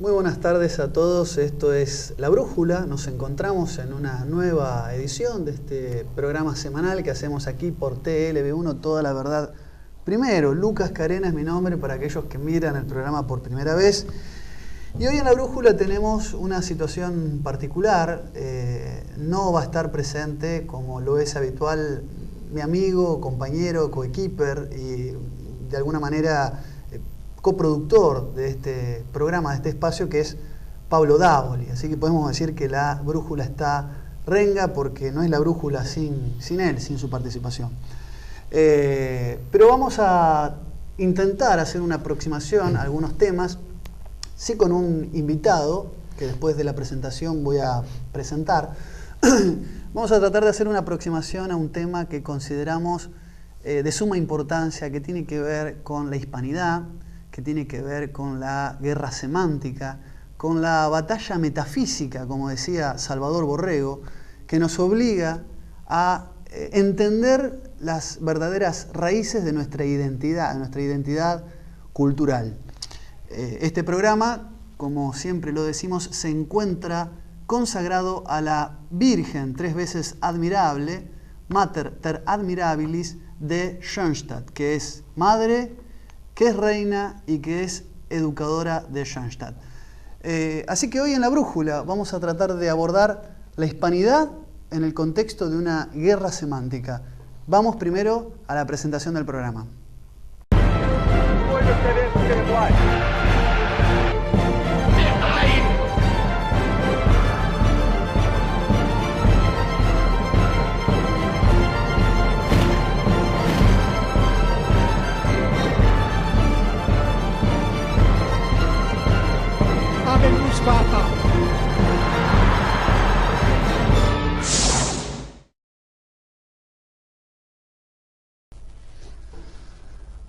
Muy buenas tardes a todos, esto es La Brújula, nos encontramos en una nueva edición de este programa semanal que hacemos aquí por TLB1, Toda la Verdad Primero. Lucas Carena es mi nombre para aquellos que miran el programa por primera vez. Y hoy en La Brújula tenemos una situación particular, no va a estar presente como lo es habitual mi amigo, compañero, coequiper y de alguna manera coproductor de este programa, de este espacio, que es Pablo Davoli. Así que podemos decir que La Brújula está renga porque no es La Brújula sin él, sin su participación. Pero vamos a intentar hacer una aproximación a algunos temas, sí, con un invitado que después de la presentación voy a presentar. Vamos a tratar de hacer una aproximación a un tema que consideramos de suma importancia, que tiene que ver con la hispanidad, que tiene que ver con la guerra semántica, con la batalla metafísica, como decía Salvador Borrego, que nos obliga a entender las verdaderas raíces de nuestra identidad cultural. Este programa, como siempre lo decimos, se encuentra consagrado a la Virgen, 3 veces admirable, Mater ter admirabilis de Schoenstatt, que es madre, que es reina y que es educadora de Schoenstatt. Así que hoy en La Brújula vamos a tratar de abordar la hispanidad en el contexto de una guerra semántica. Vamos primero a la presentación del programa.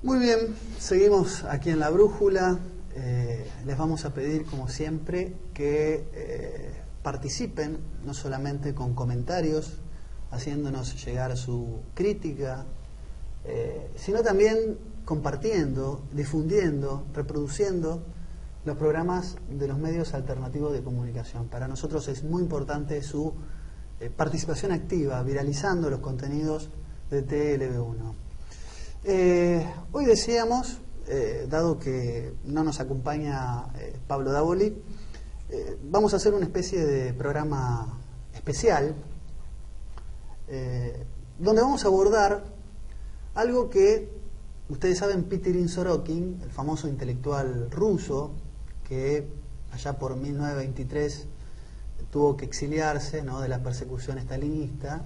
Muy bien, seguimos aquí en La Brújula. Les vamos a pedir, como siempre, que participen, no solamente con comentarios, haciéndonos llegar su crítica, sino también compartiendo, difundiendo, reproduciendo los programas de los medios alternativos de comunicación. Para nosotros es muy importante su participación activa, viralizando los contenidos de TLB1. Hoy decíamos, dado que no nos acompaña Pablo Davoli, vamos a hacer una especie de programa especial donde vamos a abordar algo que ustedes saben. Pitirin Sorokin, el famoso intelectual ruso que allá por 1923 tuvo que exiliarse, ¿no?, de la persecución estalinista,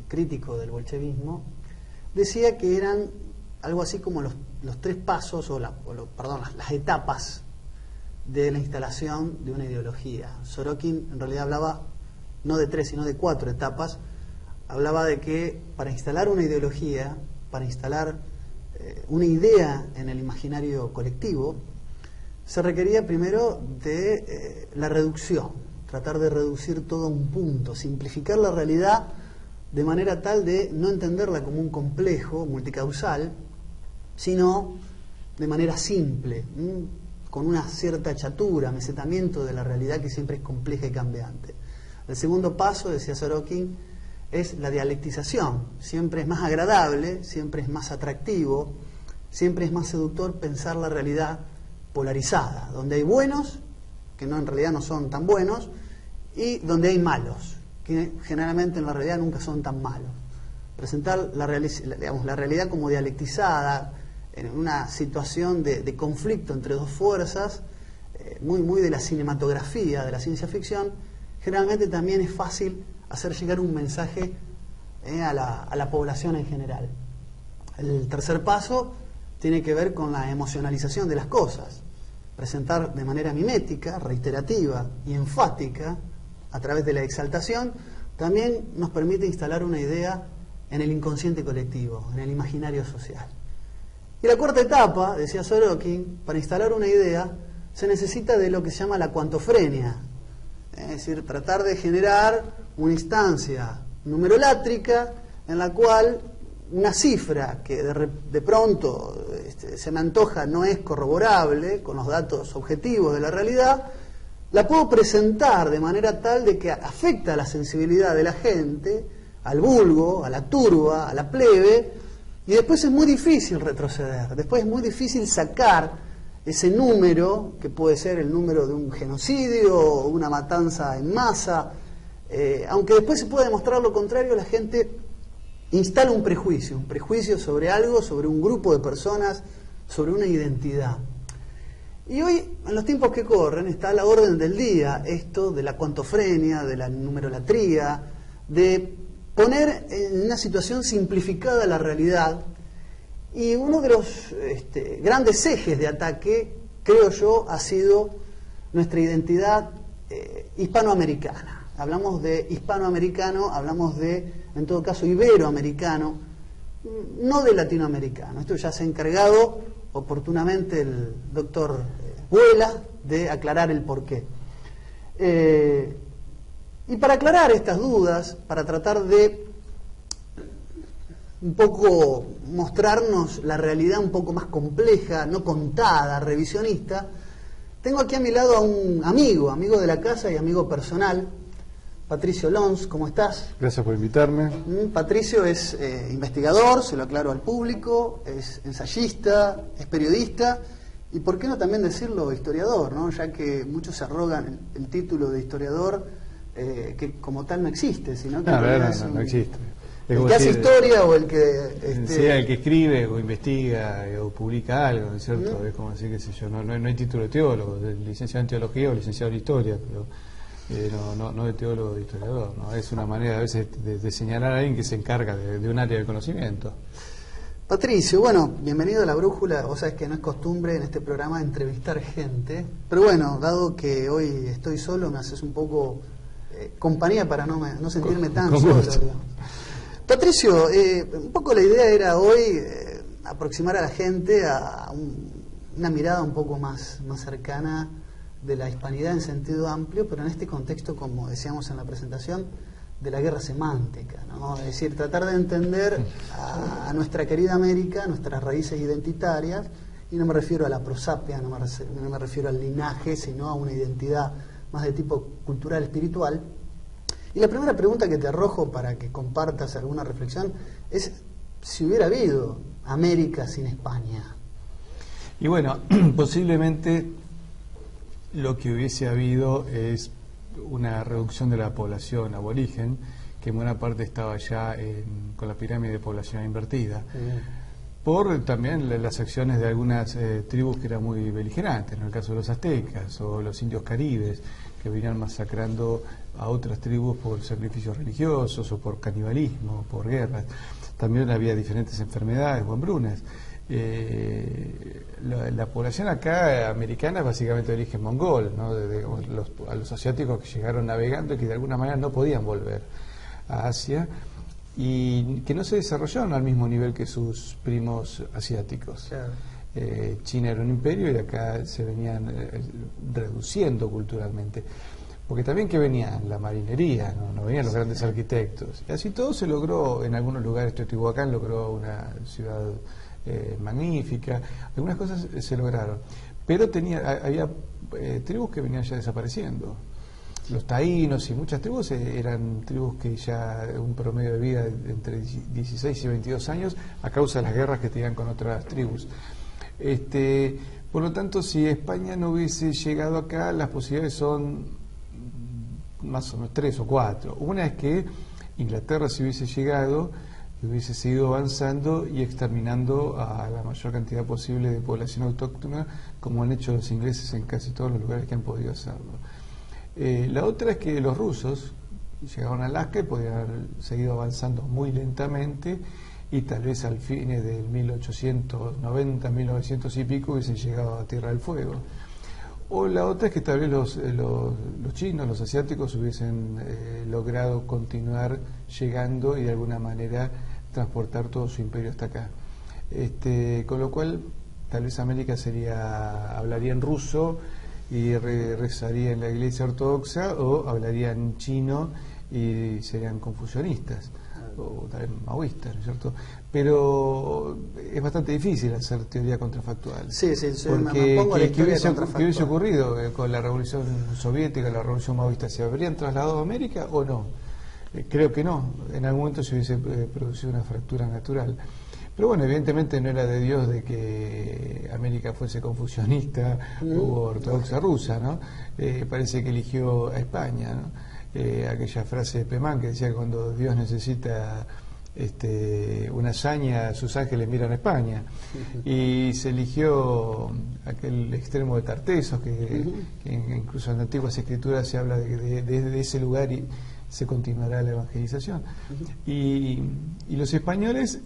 crítico del bolchevismo, decía que eran algo así como los 3 pasos, las etapas de la instalación de una ideología. Sorokin en realidad hablaba no de 3, sino de 4 etapas. Hablaba de que para instalar una ideología, para instalar una idea en el imaginario colectivo, se requería primero de la reducción, tratar de reducir todo a un punto, simplificar la realidad de manera tal de no entenderla como un complejo multicausal, sino de manera simple, con una cierta chatura, mesetamiento de la realidad que siempre es compleja y cambiante. El segundo paso, decía Sorokin, es la dialectización. Siempre es más agradable, siempre es más atractivo, siempre es más seductor pensar la realidad polarizada, donde hay buenos, que en realidad no son tan buenos, y donde hay malos, que generalmente en la realidad nunca son tan malos. Presentar la realidad como dialectizada, en una situación de conflicto entre 2 fuerzas, muy de la cinematografía, de la ciencia ficción, generalmente también es fácil hacer llegar un mensaje a la población en general. El tercer paso tiene que ver con la emocionalización de las cosas. Presentar de manera mimética, reiterativa y enfática, a través de la exaltación, también nos permite instalar una idea en el inconsciente colectivo, en el imaginario social. Y la cuarta etapa, decía Sorokin, para instalar una idea se necesita de lo que se llama la cuantofrenia, es decir, tratar de generar una instancia numerolátrica en la cual una cifra que de pronto se me antoja no es corroborable con los datos objetivos de la realidad, la puedo presentar de manera tal de que afecta a la sensibilidad de la gente, al vulgo, a la turba, a la plebe, y después es muy difícil retroceder, después es muy difícil sacar ese número, que puede ser el número de un genocidio o una matanza en masa, aunque después se pueda demostrar lo contrario, la gente instala un prejuicio sobre algo, sobre un grupo de personas, sobre una identidad. Y hoy, en los tiempos que corren, está a la orden del día esto de la cuantofrenia, de la numerolatría, de poner en una situación simplificada la realidad. Y uno de los grandes ejes de ataque, creo yo, ha sido nuestra identidad hispanoamericana. Hablamos de hispanoamericano, hablamos de, en todo caso, iberoamericano, no de latinoamericano. Esto ya se ha encargado oportunamente el doctor Vuela de aclarar el porqué. Y para aclarar estas dudas, para tratar de un poco mostrarnos la realidad un poco más compleja, no contada, revisionista, tengo aquí a mi lado a un amigo de la casa y amigo personal, Patricio Lons. ¿Cómo estás? Gracias por invitarme. Patricio es investigador, se lo aclaro al público, es ensayista, es periodista y, por qué no también decirlo, historiador, ¿no? Ya que muchos se arrogan el título de historiador, que como tal no existe, sino que no existe. El que hace historia o el que... Sea el que escribe o investiga o publica algo, ¿no es cierto? Es como decir, qué sé yo, no hay título de teólogo, de licenciado en teología o licenciado en historia, pero no de teólogo o de historiador, ¿no? Es una manera a veces de señalar a alguien que se encarga de un área de conocimiento. Patricio, bueno, bienvenido a La Brújula. Vos sabés que no es costumbre en este programa entrevistar gente, pero bueno, dado que hoy estoy solo, me haces un poco compañía para no sentirme tan solo, digamos. Patricio, un poco la idea era hoy aproximar a la gente a una mirada un poco más cercana de la hispanidad en sentido amplio, pero en este contexto, como decíamos en la presentación, de la guerra semántica, ¿no? Es decir, tratar de entender a nuestra querida América, nuestras raíces identitarias, y no me refiero a la prosapia, no me refiero al linaje, sino a una identidad más de tipo cultural, espiritual. Y la primera pregunta que te arrojo para que compartas alguna reflexión es si hubiera habido América sin España. Y bueno, posiblemente lo que hubiese habido es una reducción de la población aborigen, que en buena parte estaba ya con la pirámide de población invertida, por también las acciones de algunas tribus que eran muy beligerantes, en el caso de los aztecas o los indios caribes, que venían masacrando a otras tribus por sacrificios religiosos o por canibalismo, por guerras. También había diferentes enfermedades o hambrunas. La población acá americana es básicamente de origen mongol, ¿no? A los asiáticos que llegaron navegando y que de alguna manera no podían volver a Asia y que no se desarrollaron al mismo nivel que sus primos asiáticos. Claro. China era un imperio y acá se venían reduciendo culturalmente, porque también que venían la marinería, no venían los grandes arquitectos, y así todo se logró. En algunos lugares Teotihuacán logró una ciudad magnífica, algunas cosas se lograron, pero había tribus que venían ya desapareciendo. Los taínos y muchas tribus eran tribus que ya un promedio de vida entre 16 y 22 años a causa de las guerras que tenían con otras tribus. Por lo tanto, si España no hubiese llegado acá, las posibilidades son más o menos 3 o 4. Una es que Inglaterra, si hubiese llegado, hubiese seguido avanzando y exterminando a la mayor cantidad posible de población autóctona, como han hecho los ingleses en casi todos los lugares que han podido hacerlo. La otra es que los rusos llegaron a Alaska y podían haber seguido avanzando muy lentamente y tal vez al fines del 1890, 1900 y pico hubiesen llegado a Tierra del Fuego. O la otra es que tal vez los chinos, los asiáticos hubiesen logrado continuar llegando y de alguna manera transportar todo su imperio hasta acá. Con lo cual tal vez América hablaría en ruso y rezaría en la iglesia ortodoxa, o hablaría en chino y serían confusionistas o tal vez maoístas, ¿no es cierto? Pero es bastante difícil hacer teoría contrafactual. Sí, porque me pongo la ¿qué hubiese contrafactual. ocurrido con la revolución soviética, la revolución maoísta? ¿Se habrían trasladado a América o no? Creo que no. En algún momento se hubiese producido una fractura natural. Pero bueno, evidentemente no era de Dios de que América fuese confusionista o ortodoxa rusa, ¿no? Parece que eligió a España, ¿no? Aquella frase de Pemán que decía que cuando Dios necesita una hazaña, sus ángeles miran a España. Y se eligió aquel extremo de Tartesos, que incluso en las antiguas escrituras se habla de que desde ese lugar se continuará la evangelización. Y los españoles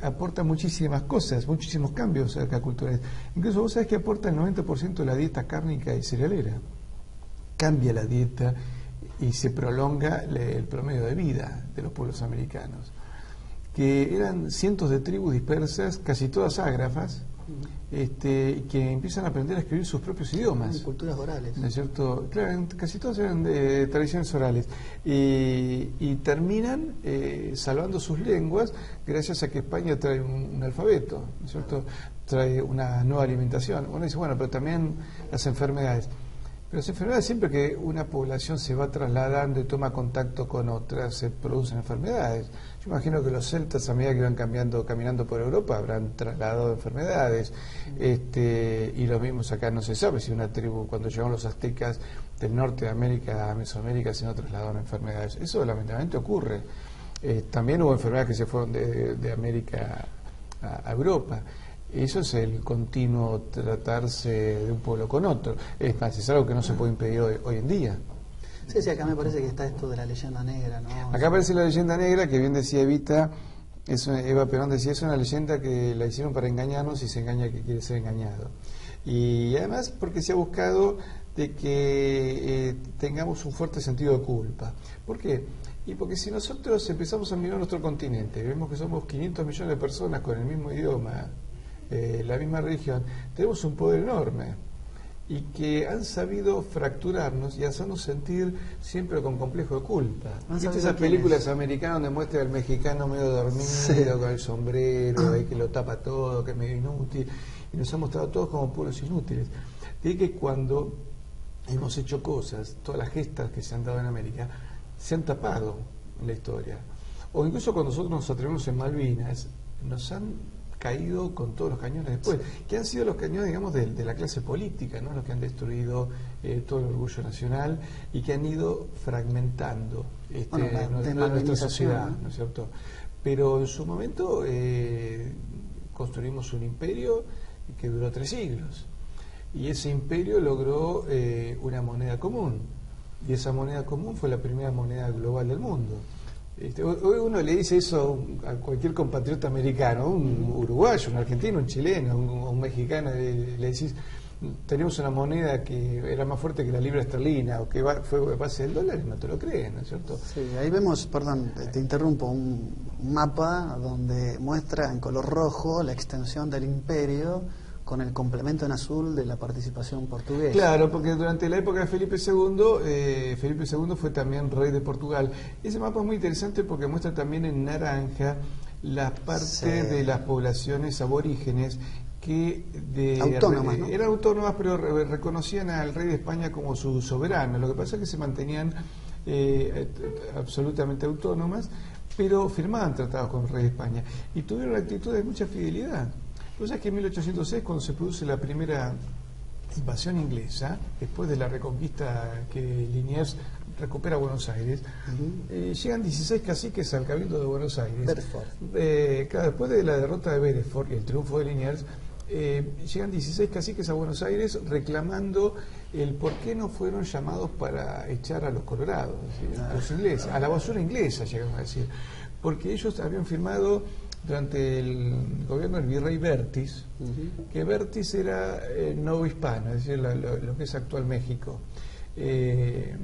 aportan muchísimas cosas, muchísimos cambios acerca culturales. Incluso vos sabés que aporta el 90% de la dieta cárnica y cerealera. Cambia la dieta y se prolonga el promedio de vida de los pueblos americanos, que eran cientos de tribus dispersas, casi todas ágrafas, que empiezan a aprender a escribir sus propios idiomas. Culturas orales. ¿No es cierto? Claro, casi todas eran de tradiciones orales. Y terminan salvando sus lenguas gracias a que España trae un alfabeto, ¿no es cierto? Trae una nueva alimentación. Uno dice, bueno, pero también las enfermedades. Pero las enfermedades, siempre que una población se va trasladando y toma contacto con otras, se producen enfermedades. Yo imagino que los celtas, a medida que iban caminando por Europa, habrán trasladado enfermedades. Y lo mismo acá, no se sabe si una tribu, cuando llegaron los aztecas del norte de América a Mesoamérica, si no trasladaron enfermedades. Eso lamentablemente ocurre. También hubo enfermedades que se fueron de América a Europa. Eso es el continuo tratarse de un pueblo con otro. Es más, es algo que no se puede impedir hoy en día. Sí, acá me parece que está esto de la leyenda negra, ¿no? Acá aparece la leyenda negra, que bien decía Eva Perón decía, es una leyenda que la hicieron para engañarnos y se engaña el que quiere ser engañado. Y además porque se ha buscado de que tengamos un fuerte sentido de culpa. ¿Por qué? Y porque si nosotros empezamos a mirar nuestro continente, vemos que somos 500 millones de personas con el mismo idioma, la misma religión, tenemos un poder enorme y que han sabido fracturarnos y hacernos sentir siempre con complejo de culpa. ¿Viste esas películas americanas donde muestra al mexicano medio dormido, con el sombrero, que lo tapa todo, que es medio inútil, y nos ha mostrado a todos como pueblos inútiles? De que cuando hemos hecho cosas, todas las gestas que se han dado en América, se han tapado en la historia. O incluso cuando nosotros nos atrevemos en Malvinas, nos han caído con todos los cañones después, que han sido los cañones, digamos, de la clase política, ¿no? Los que han destruido todo el orgullo nacional y que han ido fragmentando nuestra sociedad, ¿no es cierto? Pero en su momento construimos un imperio que duró 3 siglos y ese imperio logró una moneda común y esa moneda común fue la primera moneda global del mundo. Hoy uno le dice eso a cualquier compatriota americano, un uruguayo, un argentino, un chileno, un mexicano, le decís, tenemos una moneda que era más fuerte que la libra esterlina o que fue base del dólar, y no te lo creen, ¿no es cierto? Sí, ahí vemos, perdón, te interrumpo, un mapa donde muestra en color rojo la extensión del imperio con el complemento en azul de la participación portuguesa. Claro, porque durante la época de Felipe II fue también rey de Portugal. Ese mapa es muy interesante porque muestra también en naranja la parte de las poblaciones aborígenes que autónomas, ¿no? Eran autónomas, pero reconocían al rey de España como su soberano. Lo que pasa es que se mantenían absolutamente autónomas, pero firmaban tratados con el rey de España y tuvieron la actitud de mucha fidelidad. Tú sabes que en 1806, cuando se produce la primera invasión inglesa, después de la reconquista que Liniers recupera Buenos Aires, llegan 16 caciques al Cabildo de Buenos Aires. Claro, después de la derrota de Beresford y el triunfo de Liniers, llegan 16 caciques a Buenos Aires reclamando el por qué no fueron llamados para echar a los colorados, a los ingleses, a la basura inglesa, llegamos a decir, porque ellos habían firmado durante el gobierno del virrey Vértiz, que Vértiz era nuevo hispano, es decir, lo que es actual México.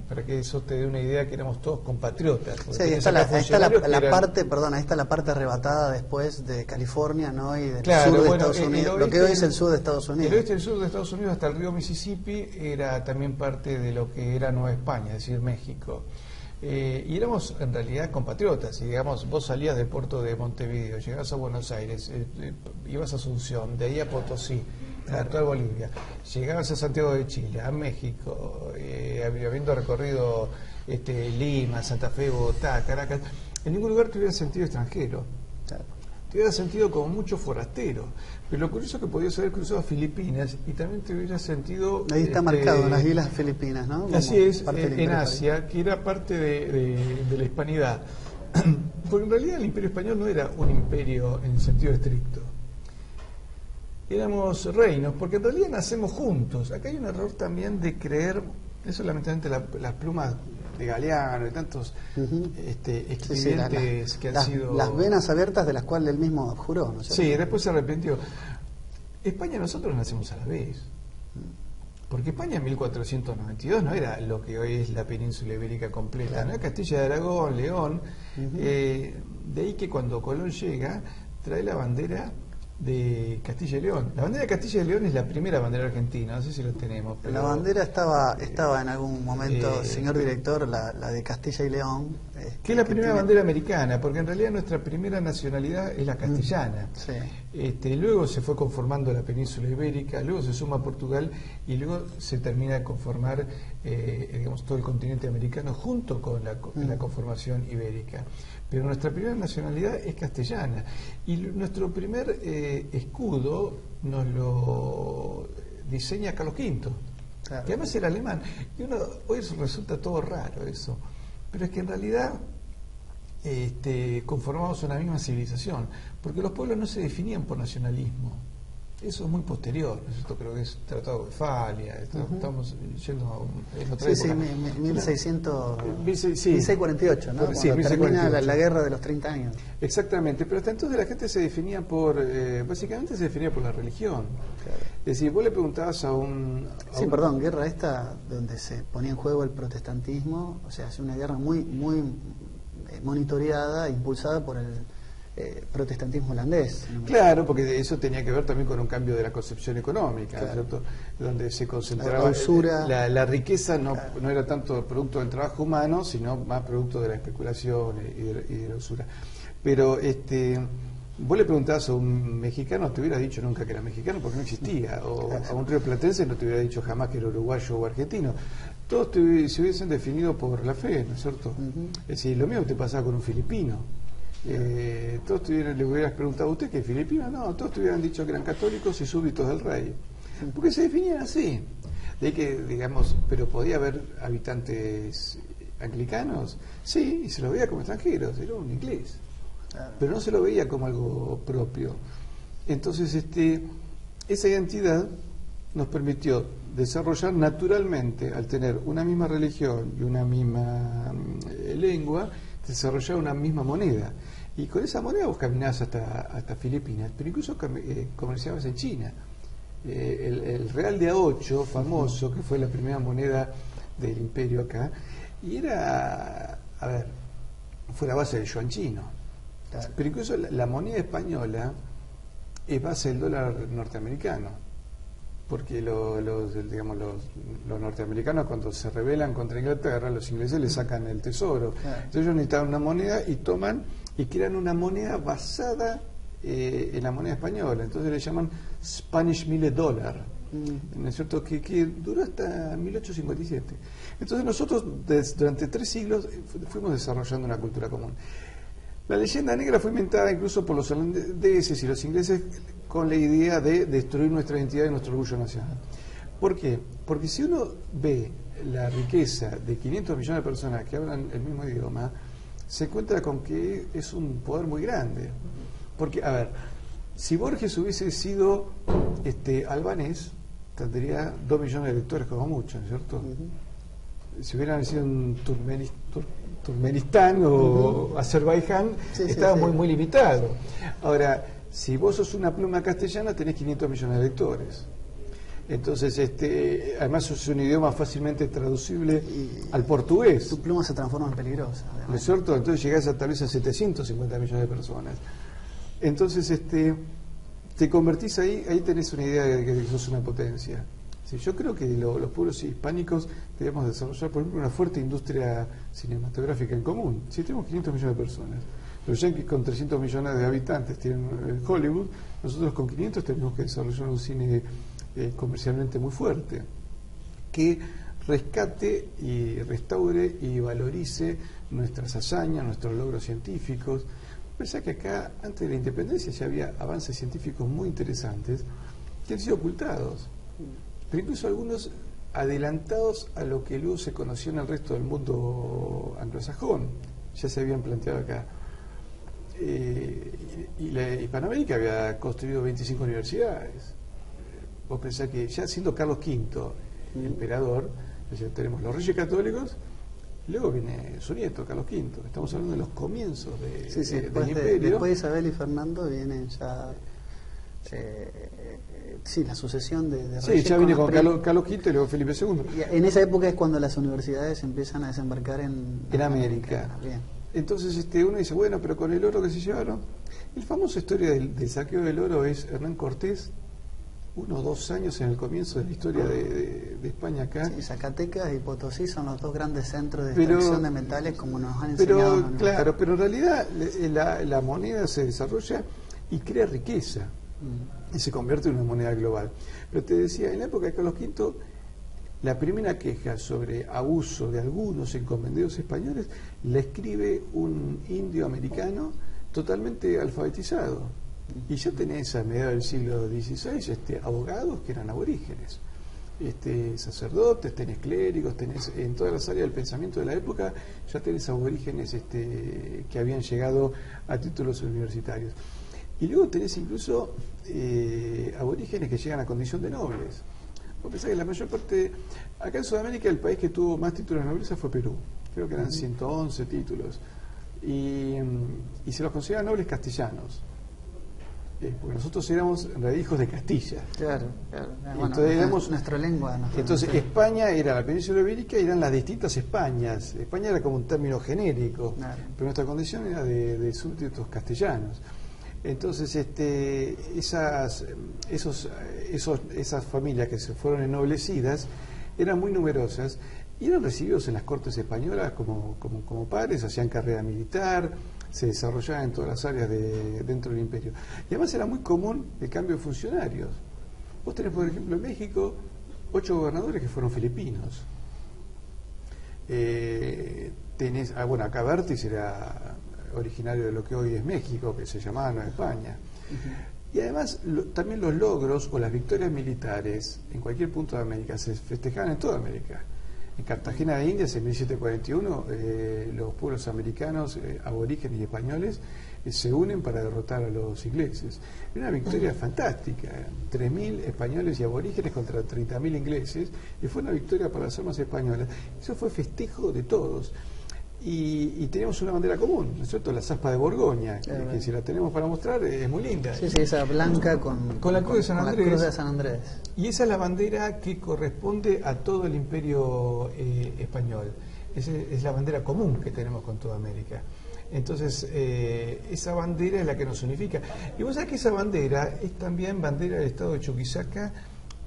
Para que eso te dé una idea que éramos todos compatriotas. Sí, ahí está la parte arrebatada después de California, ¿no? Y del sur de Estados Unidos, lo que hoy es el sur de Estados Unidos. El oeste y el sur de Estados Unidos hasta el río Mississippi era también parte de lo que era Nueva España, es decir, México. y éramos en realidad compatriotas. Y digamos, vos salías del puerto de Montevideo, llegabas a Buenos Aires, ibas a Asunción, de ahí a Potosí, a toda Bolivia, llegabas a Santiago de Chile, a México, habiendo recorrido Lima, Santa Fe, Bogotá, Caracas, en ningún lugar te hubiera sentido extranjero. Claro. Te hubiera sentido como mucho forastero. Pero lo curioso es que podías haber cruzado Filipinas y también te hubiera sentido... Ahí está marcado, en las Islas Filipinas, ¿no? Como así es, parte del en Imperio Asia, que era parte de la hispanidad. Porque en realidad el Imperio Español no era un imperio en sentido estricto. Éramos reinos, porque en realidad nacemos juntos. Acá hay un error también de creer, eso lamentablemente las plumas de Galeano y tantos escribientes que han sido... Las venas abiertas de las cuales él mismo abjuró, ¿no es cierto? Sí, después se arrepintió. España, nosotros nacemos a la vez. Porque España en 1492 no era lo que hoy es la península ibérica completa, Claro. ¿no? Castilla de Aragón, León. De ahí que cuando Colón llega, trae la bandera de Castilla y León. La bandera de Castilla y León es la primera bandera argentina, no sé si la tenemos. Pero, La bandera estaba en algún momento, eh, señor director, la de Castilla y León. que es la primera tiene- bandera americana, porque en realidad nuestra primera nacionalidad es la castellana. Sí. Luego se fue conformando la península ibérica, luego se suma Portugal y luego se termina de conformar digamos, todo el continente americano junto con la conformación ibérica. Pero nuestra primera nacionalidad es castellana y nuestro primer escudo nos lo diseña Carlos V, Claro. que además era alemán. Y hoy eso resulta todo raro eso, pero es que en realidad conformamos una misma civilización, porque los pueblos no se definían por nacionalismo. Eso es muy posterior, esto creo que es Tratado de Westfalia, estamos yendo en otra Sí, época. 1648, ¿no? Sí, Cuando termina 1648. la guerra de los 30 años. Exactamente, pero hasta entonces la gente se definía básicamente se definía por la religión. Claro. Es decir, vos le preguntabas a Sí, perdón, guerra esta donde se ponía en juego el protestantismo, o sea, es una guerra muy monitoreada, impulsada por el protestantismo holandés. Claro, porque eso tenía que ver también con un cambio de la concepción económica, Claro. ¿cierto? Donde se concentraba La usura. la riqueza no, Claro. no era tanto producto del trabajo humano, sino más producto de la especulación y de la usura. Pero vos le preguntabas a un mexicano, te hubiera dicho nunca que era mexicano porque no existía, o a un rioplatense no te hubiera dicho jamás que era uruguayo o argentino. Todos se hubiesen definido por la fe, ¿no es cierto? Es decir, lo mismo te pasaba con un filipino. Todos le hubieras preguntado a usted que es filipino, no, todos te hubieran dicho que eran católicos y súbditos del rey, porque se definían así. De que, digamos, pero podía haber habitantes anglicanos, sí, y se los veía como extranjeros, era un inglés, pero no se lo veía como algo propio. Entonces, esa identidad nos permitió desarrollar naturalmente, al tener una misma religión y una misma lengua, desarrollar una misma moneda. Y con esa moneda vos caminabas hasta Filipinas, pero incluso comerciabas en China. El real de A8, famoso, que fue la primera moneda del imperio acá, y era, fue la base del yuan chino. Claro. Pero incluso la moneda española es base del dólar norteamericano, porque los norteamericanos cuando se rebelan contra Inglaterra, los ingleses le sacan el tesoro. Claro. Entonces ellos necesitaban una moneda y toman y crean una moneda basada en la moneda española. Entonces le llaman Spanish Mille Dollar, ¿no es cierto? Que duró hasta 1857. Entonces nosotros durante 3 siglos fuimos desarrollando una cultura común. La leyenda negra fue inventada incluso por los holandeses y los ingleses con la idea de destruir nuestra identidad y nuestro orgullo nacional. ¿Por qué? Porque si uno ve la riqueza de 500 millones de personas que hablan el mismo idioma, se encuentra con que es un poder muy grande. Porque, a ver, si Borges hubiese sido albanés, tendría 2 millones de lectores como mucho, ¿no es cierto? Si hubieran sido un Turkmenistán o Azerbaiyán, estaba muy limitado. Ahora, si vos sos una pluma castellana, tenés 500 millones de lectores. Entonces, además es un idioma fácilmente traducible al portugués. Tu pluma se transforma en peligrosa. Además. ¿No es cierto? Entonces llegás tal vez a 750 millones de personas. Entonces, te convertís ahí tenés una idea de que sos una potencia. Sí, yo creo que los pueblos hispánicos debemos desarrollar, por ejemplo, una fuerte industria cinematográfica en común. Si tenemos 500 millones de personas, los yanquis con 300 millones de habitantes tienen Hollywood, nosotros con 500 tenemos que desarrollar un cine comercialmente muy fuerte, que rescate y restaure y valorice nuestras hazañas, nuestros logros científicos. Pensá que acá, antes de la independencia, ya había avances científicos muy interesantes que han sido ocultados, pero incluso algunos adelantados a lo que luego se conoció en el resto del mundo anglosajón, ya se habían planteado acá. Y la Hispanoamérica había construido 25 universidades. Vos pensás que ya siendo Carlos V el emperador, ya tenemos los reyes católicos, y luego viene su nieto, Carlos V. Estamos hablando de los comienzos del imperio. Después de Isabel y Fernando vienen ya... la sucesión de sí, reyes. ya viene con Carlos V y luego Felipe II. Y en esa época es cuando las universidades empiezan a desembarcar en América. Bien. Entonces uno dice, bueno, pero con el oro que se llevaron. El famoso historia del saqueo del oro es Hernán Cortés, 1 o 2 años en el comienzo de la historia de España acá. Sí, Zacatecas y Potosí son los dos grandes centros de extracción de metales, como nos han enseñado. Claro, pero en realidad la moneda se desarrolla y crea riqueza y se convierte en una moneda global. Pero te decía, en la época de Carlos V, la primera queja sobre abuso de algunos encomenderos españoles la escribe un indio americano totalmente alfabetizado. Y ya tenés a mediados del siglo XVI abogados que eran aborígenes, sacerdotes, tenés clérigos, tenés en todas las áreas del pensamiento de la época, ya tenés aborígenes que habían llegado a títulos universitarios. Y luego tenés incluso aborígenes que llegan a condición de nobles. Vos pensás que la mayor parte, acá en Sudamérica, el país que tuvo más títulos de nobleza fue Perú. Creo que eran 111 títulos. Y se los consideran nobles castellanos. Porque nosotros éramos en realidad hijos de Castilla. Claro. Bueno, entonces éramos, nuestra lengua. Entonces España era la península ibérica y eran las distintas Españas. España era como un término genérico, claro. Pero nuestra condición era de súbditos castellanos. Entonces esas familias que se fueron ennoblecidas eran muy numerosas y eran recibidos en las cortes españolas como pares, hacían carrera militar, se desarrollaban en todas las áreas dentro del imperio. Y además era muy común el cambio de funcionarios. Vos tenés, por ejemplo, en México 8 gobernadores que fueron filipinos. Acá Bertis era originario de lo que hoy es México, que se llamaba Nueva España. Y además también los logros o las victorias militares en cualquier punto de América se festejaban en toda América. En Cartagena de Indias, en 1741, los pueblos americanos, aborígenes y españoles, se unen para derrotar a los ingleses. Era una victoria fantástica, 3.000 españoles y aborígenes contra 30.000 ingleses, y fue una victoria para las armas españolas. Eso fue festejo de todos. Y teníamos una bandera común, ¿no es cierto? La aspa de Borgoña, que si la tenemos para mostrar es muy linda. Sí, esa blanca con la cruz de San Andrés. La cruz de San Andrés. Y esa es la bandera que corresponde a todo el imperio español. Es la bandera común que tenemos con toda América. Entonces, esa bandera es la que nos unifica. Y vos sabés que esa bandera es también bandera del estado de Chuquisaca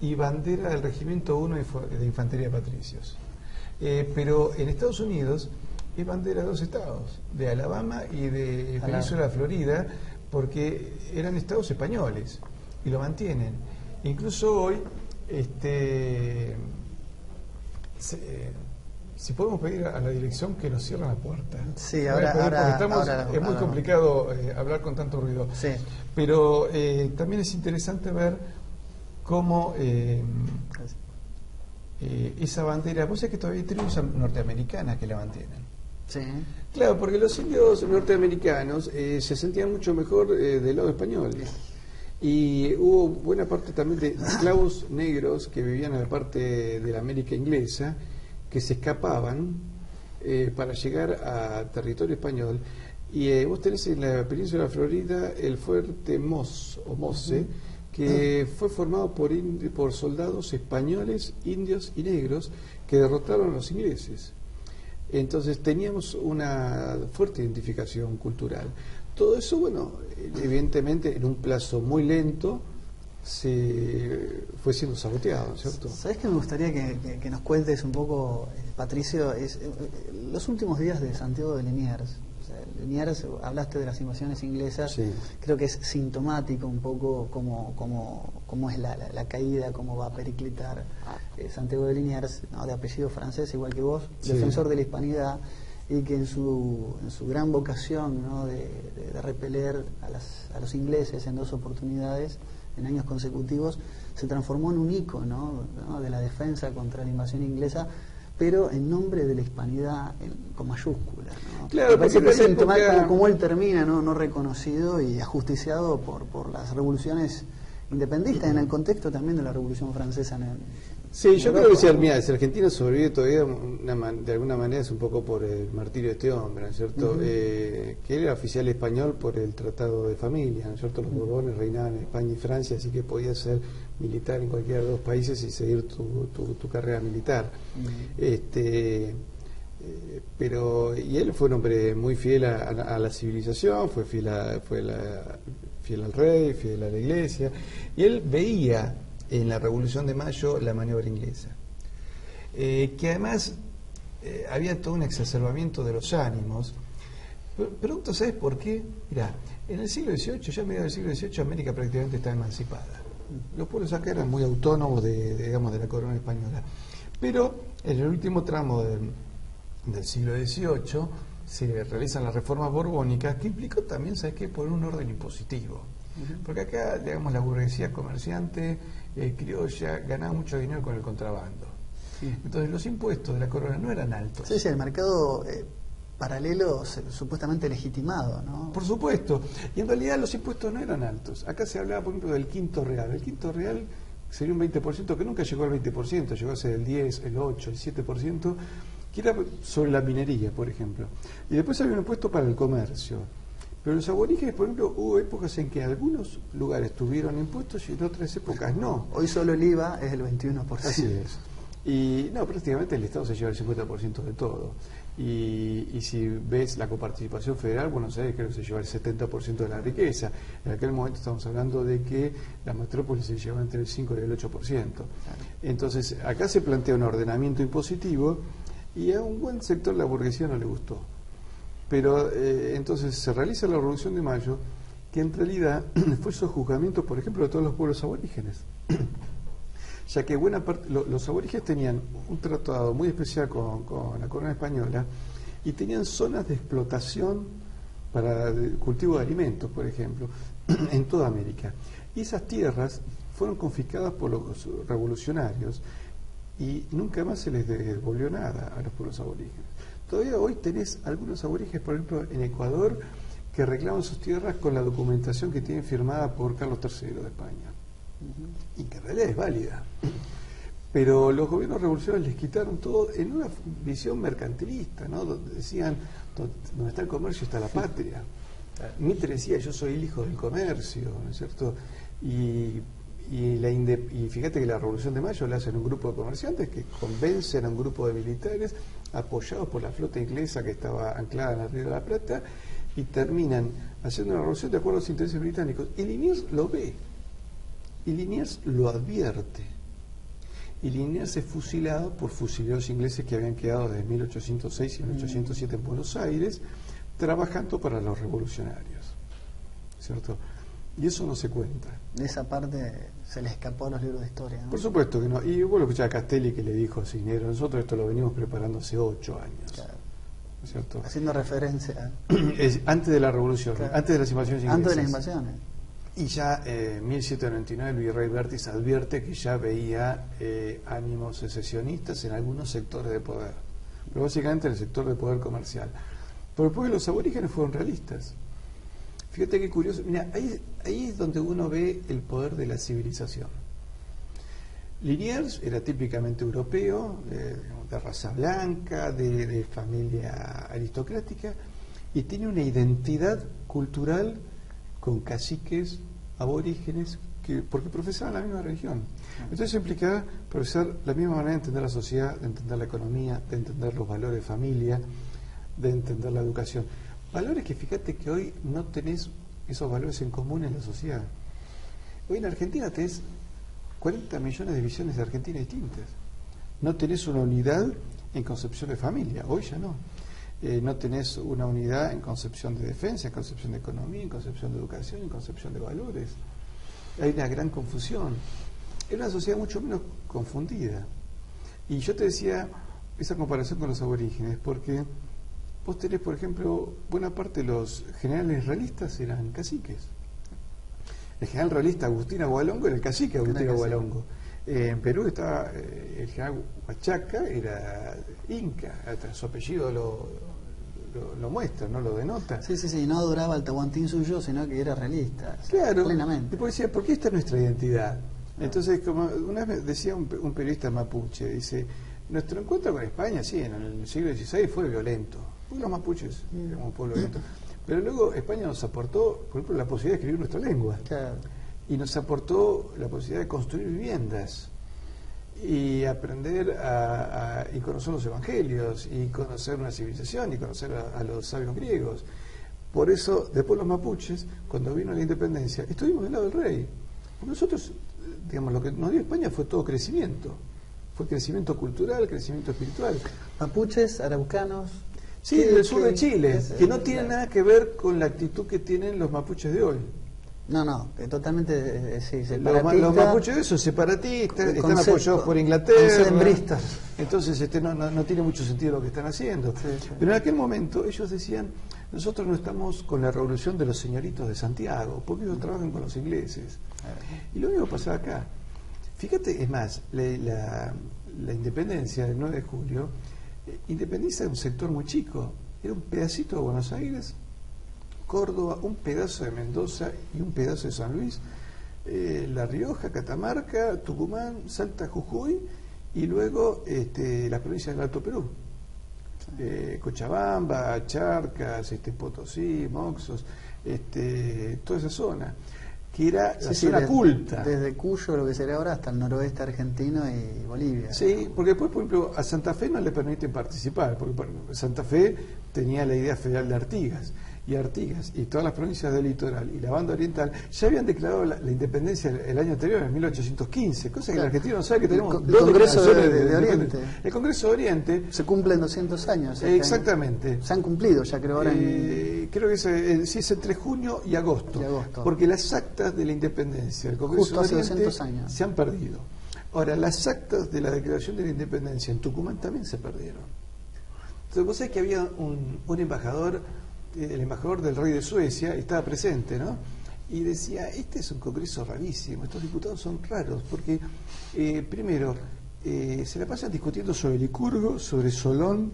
y bandera del Regimiento 1 de Infantería de Patricios. Pero en Estados Unidos es bandera de 2 estados, de Alabama y de Península de Florida, porque eran estados españoles y lo mantienen. Incluso hoy, si podemos pedir a la dirección que nos cierren la puerta. Sí, es muy complicado hablar con tanto ruido. Sí. Pero también es interesante ver cómo esa bandera, vos sabés que todavía hay tribus norteamericanas que la mantienen. Sí. Claro, porque los indios norteamericanos se sentían mucho mejor del lado español. Y hubo buena parte también de esclavos negros que vivían en la parte de la América inglesa, que se escapaban para llegar a territorio español. Y vos tenés en la península de Florida el fuerte Moss, o Mosse, que fue formado por soldados españoles, indios y negros que derrotaron a los ingleses. Entonces teníamos una fuerte identificación cultural. Todo eso, bueno, evidentemente en un plazo muy lento fue siendo saboteado, ¿cierto? ¿Sabés que me gustaría que nos cuentes un poco, Patricio, los últimos días de Santiago de Liniers? O sea, Liniers, hablaste de las invasiones inglesas, Sí. creo que es sintomático un poco cómo es la caída, cómo va a periclitar Santiago de Liniers, ¿no? De apellido francés, igual que vos, Sí. defensor de la hispanidad, y que en su gran vocación, ¿no? de repeler a los ingleses en 2 oportunidades, en años consecutivos, se transformó en un ícono, ¿no? de la defensa contra la invasión inglesa, pero en nombre de la hispanidad con mayúscula, ¿no? Claro, me parece porque que en la época... como él termina, no reconocido y ajusticiado por las revoluciones independentistas, en el contexto también de la Revolución Francesa Sí, yo Europa, creo que si, ¿no? mira, si Argentina sobrevive todavía de alguna manera es un poco por el martirio de este hombre, ¿no es cierto? Que él era oficial español por el Tratado de Familia, ¿no es cierto? Los Borbones reinaban en España y Francia, así que podías ser militar en cualquiera de los 2 países y seguir tu carrera militar. Pero y él fue un hombre muy fiel a la civilización, fue fiel al rey, fiel a la iglesia, y él veía en la Revolución de Mayo la maniobra inglesa, que además había todo un exacerbamiento de los ánimos. Pregunto, ¿sabes por qué? Mirá, en el siglo XVIII, ya a mediados del siglo XVIII, América prácticamente estaba emancipada. Los pueblos acá eran muy autónomos digamos, de la corona española. Pero en el último tramo del siglo XVIII se realizan las reformas borbónicas, que implicó también, ¿sabes qué?, por un orden impositivo. Porque acá, digamos, la burguesía comerciante criolla ganaba mucho dinero con el contrabando. Entonces los impuestos de la corona no eran altos. Sí, el mercado paralelo supuestamente legitimado, ¿no? Por supuesto. Y en realidad los impuestos no eran altos. Acá se hablaba, por ejemplo, del quinto real. El quinto real sería un 20%, que nunca llegó al 20%, llegó a ser el 10, el 8, el 7%, que era sobre la minería, por ejemplo. Y después había un impuesto para el comercio. Pero los aborígenes, por ejemplo, hubo épocas en que algunos lugares tuvieron impuestos y en otras épocas no. Hoy solo el IVA es el 21%. Así es. Y no, prácticamente el Estado se lleva el 50% de todo. Y si ves la coparticipación federal, Buenos Aires creo que se lleva el 70% de la riqueza. En aquel momento estamos hablando de que la metrópoli se lleva entre el 5 y el 8%. Entonces, acá se plantea un ordenamiento impositivo y a un buen sector de la burguesía no le gustó. Pero entonces se realiza la Revolución de Mayo, que en realidad fue sojuzgamiento, por ejemplo, de todos los pueblos aborígenes. Ya que buena parte, los aborígenes tenían un tratado muy especial con la corona española y tenían zonas de explotación para el cultivo de alimentos, por ejemplo, en toda América. Y esas tierras fueron confiscadas por los revolucionarios y nunca más se les devolvió nada a los pueblos aborígenes. Todavía hoy tenés algunos aborígenes, por ejemplo, en Ecuador, que reclaman sus tierras con la documentación que tienen firmada por Carlos III de España. Y que en realidad es válida. Pero los gobiernos revolucionarios les quitaron todo en una visión mercantilista, ¿no? Donde decían, donde está el comercio está la patria. Mitre decía, yo soy el hijo del comercio, ¿no es cierto? Y fíjate que la Revolución de Mayo la hacen un grupo de comerciantes que convencen a un grupo de militares apoyados por la flota inglesa que estaba anclada en el Río de la Plata y terminan haciendo una revolución de acuerdo a los intereses británicos. Y Liniers lo ve, y Liniers lo advierte, y Liniers es fusilado por fusileros ingleses que habían quedado desde 1806 y 1807 en Buenos Aires trabajando para los revolucionarios, ¿cierto? Y eso no se cuenta. De esa parte se le escapó a los libros de historia, ¿no? Por supuesto que no. Y vos lo escuchás a Castelli que le dijo a Cisneros, nosotros esto lo venimos preparando hace 8 años. Claro. ¿No es cierto? Haciendo referencia Antes de la revolución, claro, antes de las invasiones inglesas. antes de las invasiones. Y ya en 1799 el virrey Bertis advierte que ya veía ánimos secesionistas en algunos sectores de poder, pero básicamente en el sector de poder comercial. Pero después los aborígenes fueron realistas. Fíjate qué curioso. Mira, ahí es donde uno ve el poder de la civilización. Liniers era típicamente europeo, de raza blanca, de familia aristocrática, y tiene una identidad cultural con caciques aborígenes porque profesaban la misma religión. Entonces eso implicaba profesar la misma manera de entender la sociedad, de entender la economía, de entender los valores de familia, de entender la educación. Valores que fíjate que hoy no tenés esos valores en común en la sociedad. Hoy en Argentina tenés 40 millones de visiones de Argentina distintas. No tenés una unidad en concepción de familia, hoy ya no. No tenés una unidad en concepción de defensa, en concepción de economía, en concepción de educación, en concepción de valores. Hay una gran confusión. Es una sociedad mucho menos confundida. Y yo te decía esa comparación con los aborígenes, porque vos tenés, por ejemplo, buena parte de los generales realistas eran caciques. El general realista Agustín Agualongo era el cacique Agustín Agualongo. En Perú estaba el general Huachaca, era inca, hasta su apellido lo muestra, no lo denota. Sí, no duraba el tahuantín suyo, sino que era realista. Claro, plenamente. Después decía, ¿por qué esta es nuestra identidad? Entonces, como una vez decía un periodista mapuche, dice, nuestro encuentro con España, sí, en el siglo XVI fue violento, porque los mapuches eran un pueblo violento, pero luego España nos aportó, por ejemplo, la posibilidad de escribir nuestra lengua. Claro. Y nos aportó la posibilidad de construir viviendas y aprender y conocer los evangelios y conocer una civilización y conocer a los sabios griegos. Por eso, después los mapuches, cuando vino la independencia, estuvimos del lado del rey. Porque nosotros, digamos, lo que nos dio España fue todo crecimiento. Fue crecimiento cultural, crecimiento espiritual. Mapuches, araucanos. Sí, del sur de Chile, que no tiene nada que ver con la actitud que tienen los mapuches de hoy. No, totalmente separatista. Los mapuches de esos separatistas, están apoyados por Inglaterra. Entonces no tiene mucho sentido lo que están haciendo. Sí. Pero en aquel momento ellos decían, nosotros no estamos con la revolución de los señoritos de Santiago, porque ellos trabajan con los ingleses. Y lo mismo pasaba acá. Fíjate, es más, la independencia del 9 de julio independiza un sector muy chico. Era un pedacito de Buenos Aires, Córdoba, un pedazo de Mendoza y un pedazo de San Luis, La Rioja, Catamarca, Tucumán, Salta, Jujuy y luego las provincias del Alto Perú, Cochabamba, Charcas, Potosí, Moxos, toda esa zona, que era la zona culta. Desde Cuyo, lo que será ahora, hasta el noroeste argentino y Bolivia. Sí, porque después, por ejemplo, a Santa Fe no le permiten participar, porque Santa Fe tenía la idea federal de Artigas. Y Artigas y todas las provincias del litoral y la banda oriental ya habían declarado la independencia el año anterior, en 1815, cosa que el argentino no sabe que tenemos el Congreso de Oriente. El Congreso de Oriente. Se cumplen 200 años. Exactamente. Se han cumplido ya, creo, ahora creo que es entre junio y agosto. Porque las actas de la independencia del Congreso justo hace de Oriente 200 años. Se han perdido. Ahora, las actas de la declaración de la independencia en Tucumán también se perdieron. Entonces, vos sabés que había un embajador, el embajador del rey de Suecia, estaba presente, ¿no? Y decía, este es un congreso rarísimo, estos diputados son raros, porque primero, se la pasan discutiendo sobre Licurgo, sobre Solón,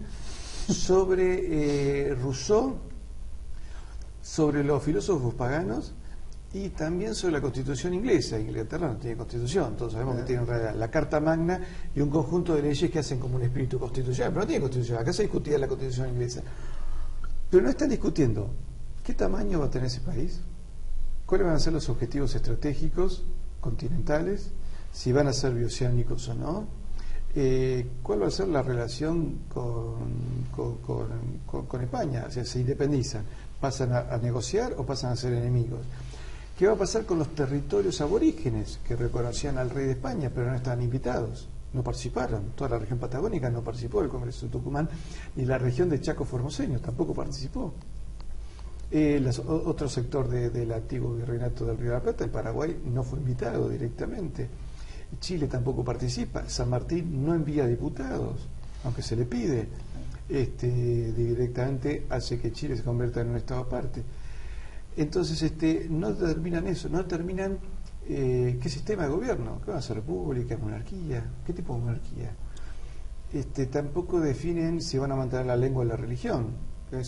sobre Rousseau, sobre los filósofos paganos y también sobre la Constitución inglesa. Inglaterra no tiene Constitución, todos sabemos que tiene la Carta Magna y un conjunto de leyes que hacen como un espíritu constitucional, pero no tiene Constitución. Acá se discutía la Constitución inglesa. Pero no están discutiendo qué tamaño va a tener ese país, cuáles van a ser los objetivos estratégicos continentales, si van a ser bioceánicos o no, cuál va a ser la relación con España, o sea, se independizan, pasan a negociar o pasan a ser enemigos. ¿Qué va a pasar con los territorios aborígenes que reconocían al rey de España pero no estaban invitados? No participaron, toda la región patagónica no participó del Congreso de Tucumán, ni la región de Chaco Formoseño tampoco participó. Otro sector del antiguo virreinato del Río de la Plata, el Paraguay, no fue invitado directamente. Chile tampoco participa, San Martín no envía diputados, aunque se le pide. Directamente hace que Chile se convierta en un estado aparte. Entonces no determinan eso, no determinan qué sistema de gobierno, qué va a ser, república, monarquía, qué tipo de monarquía. Tampoco definen si van a mantener la lengua y la religión.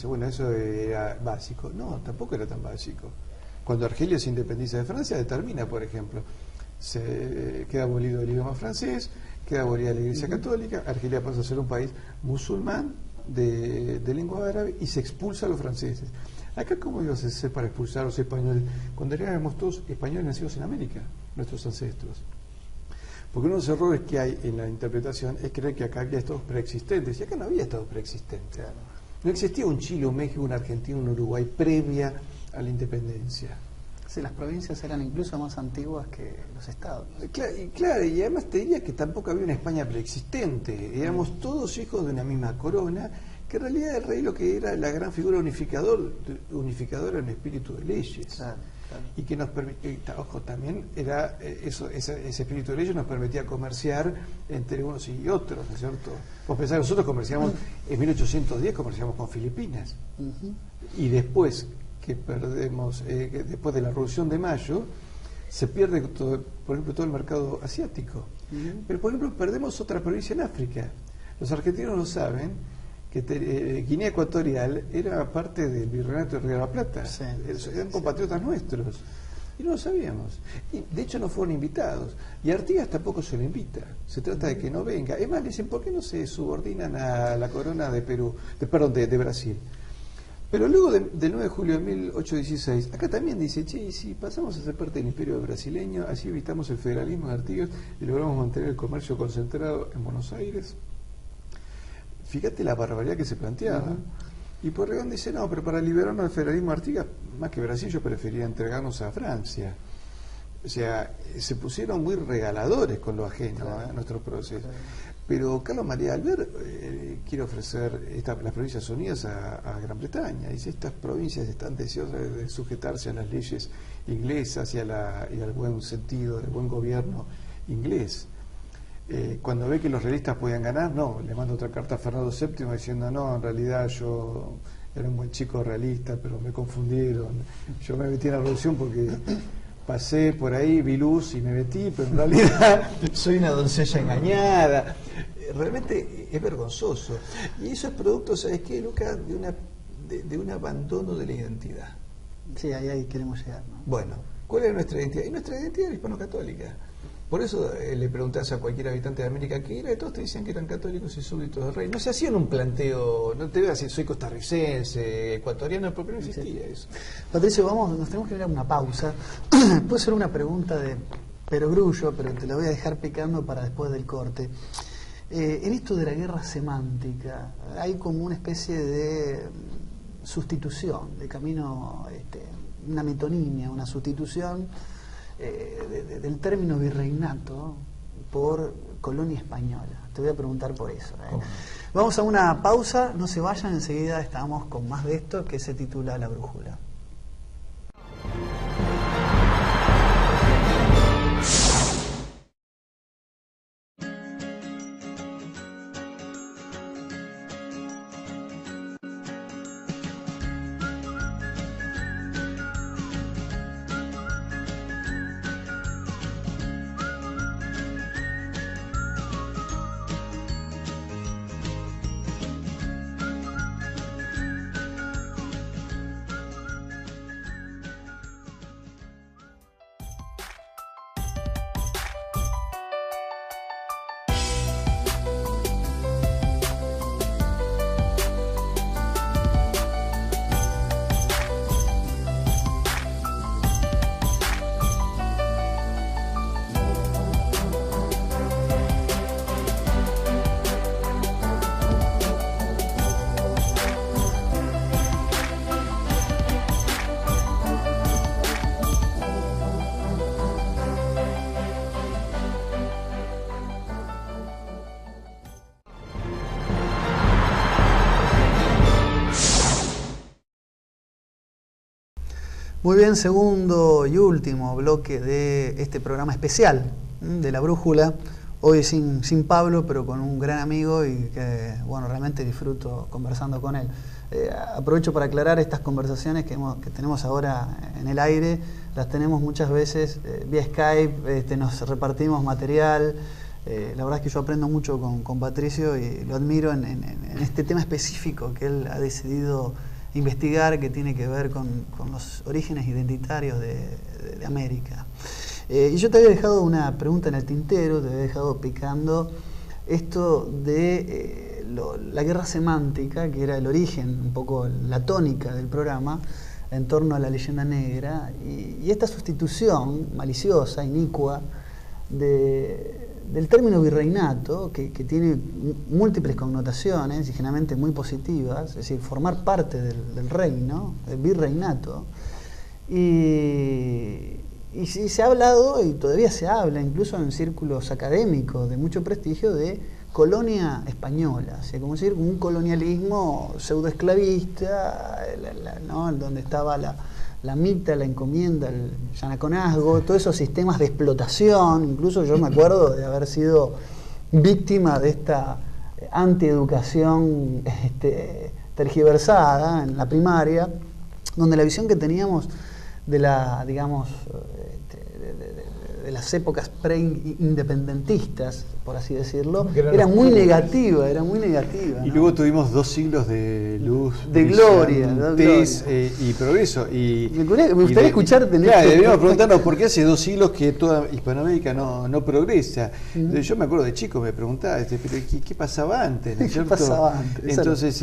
Bueno, eso era básico. No, tampoco era tan básico. Cuando Argelia se independiza de Francia, determina, por ejemplo, queda abolido el idioma francés, queda abolida la Iglesia Católica, Argelia pasa a ser un país musulmán de lengua árabe y se expulsa a los franceses. Acá, ¿cómo ibas a hacer para expulsar a los españoles? Cuando éramos todos españoles nacidos en América, nuestros ancestros. Porque uno de los errores que hay en la interpretación es creer que acá había estados preexistentes, y acá no había estados preexistentes. No existía un Chile, un México, una Argentina, un Uruguay previa a la independencia. Sí, las provincias eran incluso más antiguas que los estados. Claro, y además te diría que tampoco había una España preexistente. Éramos todos hijos de una misma corona, que en realidad el rey lo que era la gran figura unificadora en espíritu de leyes. Claro. Y que nos permitía, ojo, también era ese espíritu de leyes nos permitía comerciar entre unos y otros, ¿no es cierto? Vos pensás, nosotros comerciamos, en 1810 comerciamos con Filipinas, y después que perdemos, que después de la Revolución de Mayo, se pierde, por ejemplo, todo el mercado asiático. Pero, por ejemplo, perdemos otra provincia en África. Los argentinos lo saben, que Guinea Ecuatorial era parte del Virreinato de Río de la Plata. Eran compatriotas nuestros. Y no lo sabíamos. Y de hecho no fueron invitados. Y a Artigas tampoco se lo invita. Se trata de que no venga. Es más, le dicen, ¿por qué no se subordinan a la corona de Perú, de Brasil? Pero luego del 9 de julio de 1816, acá también dice, che, y si pasamos a ser parte del imperio brasileño, así evitamos el federalismo de Artigas y logramos mantener el comercio concentrado en Buenos Aires. Fíjate la barbaridad que se planteaba. Y Pueyrredón dice, no, pero para liberarnos del federalismo de Artigas, más que Brasil, yo prefería entregarnos a Francia. O sea, se pusieron muy regaladores con lo ajeno a nuestro proceso. Pero Carlos María Albert quiere ofrecer las Provincias Unidas a Gran Bretaña. Dice, estas provincias están deseosas de sujetarse a las leyes inglesas y al buen sentido, del buen gobierno inglés. Cuando ve que los realistas podían ganar, no, le manda otra carta a Fernando VII diciendo, no, en realidad yo era un buen chico realista, pero me confundieron. Yo me metí en la revolución porque pasé por ahí, vi luz y me metí, pero en realidad soy una doncella engañada. Realmente es vergonzoso. Y eso es producto, ¿sabes qué, Lucas? De un abandono de la identidad. Sí, ahí queremos llegar, ¿no? Bueno, ¿cuál es nuestra identidad? Y nuestra identidad es hispano-católica. Por eso le preguntás a cualquier habitante de América qué era, y todos te decían que eran católicos y súbditos del rey. No se hacían un planteo, no te voy a decir soy costarricense, ecuatoriano, porque no existía eso. Patricio, nos tenemos que ir a una pausa. Puede ser una pregunta de perogrullo, pero te la voy a dejar picando para después del corte. En esto de la guerra semántica, hay como una especie de sustitución, de camino, una metonimia, una sustitución del término virreinato por colonia española. Te voy a preguntar por eso. Vamos a una pausa, no se vayan, enseguida estamos con más de esto que se titula La Brújula. Muy bien, segundo y último bloque de este programa especial de La Brújula. Hoy sin Pablo, pero con un gran amigo y que, bueno, realmente disfruto conversando con él. Aprovecho para aclarar estas conversaciones que tenemos ahora en el aire. Las tenemos muchas veces vía Skype, nos repartimos material. La verdad es que yo aprendo mucho con Patricio y lo admiro en este tema específico que él ha decidido investigar, que tiene que ver con los orígenes identitarios de América. Y yo te había dejado una pregunta en el tintero, te había dejado picando esto de la guerra semántica, que era el origen, un poco la tónica del programa, en torno a la leyenda negra, y esta sustitución maliciosa, inicua, del término virreinato, que tiene múltiples connotaciones y generalmente muy positivas, es decir, formar parte del reino, el virreinato, Y se ha hablado, y todavía se habla, incluso en círculos académicos de mucho prestigio, de colonia española, o sea, como decir, un colonialismo pseudoesclavista, ¿no? Donde estaba la mita, la encomienda, el yanaconazgo, todos esos sistemas de explotación. Incluso yo me acuerdo de haber sido víctima de esta antieducación tergiversada en la primaria, donde la visión que teníamos de la, digamos, de las épocas pre-independentistas, por así decirlo, era muy negativa, Y luego tuvimos 2 siglos de luz, de gloria, y progreso. Me gustaría escucharte. Claro, debíamos preguntarnos por qué hace 2 siglos que toda Hispanoamérica no progresa. Entonces, yo me acuerdo de chico, me preguntaba, pero ¿qué pasaba antes? ¿No es cierto? ¿Qué pasaba antes? Entonces,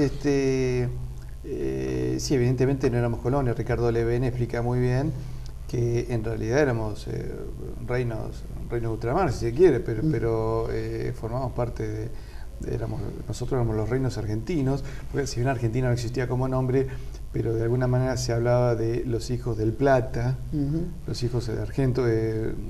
sí, evidentemente no éramos colonias. Ricardo Levene explica muy bien que en realidad éramos reinos de ultramar, si se quiere, pero formamos parte nosotros éramos los reinos argentinos, porque si bien Argentina no existía como nombre, pero de alguna manera se hablaba de los hijos del Plata, los hijos de Argento, del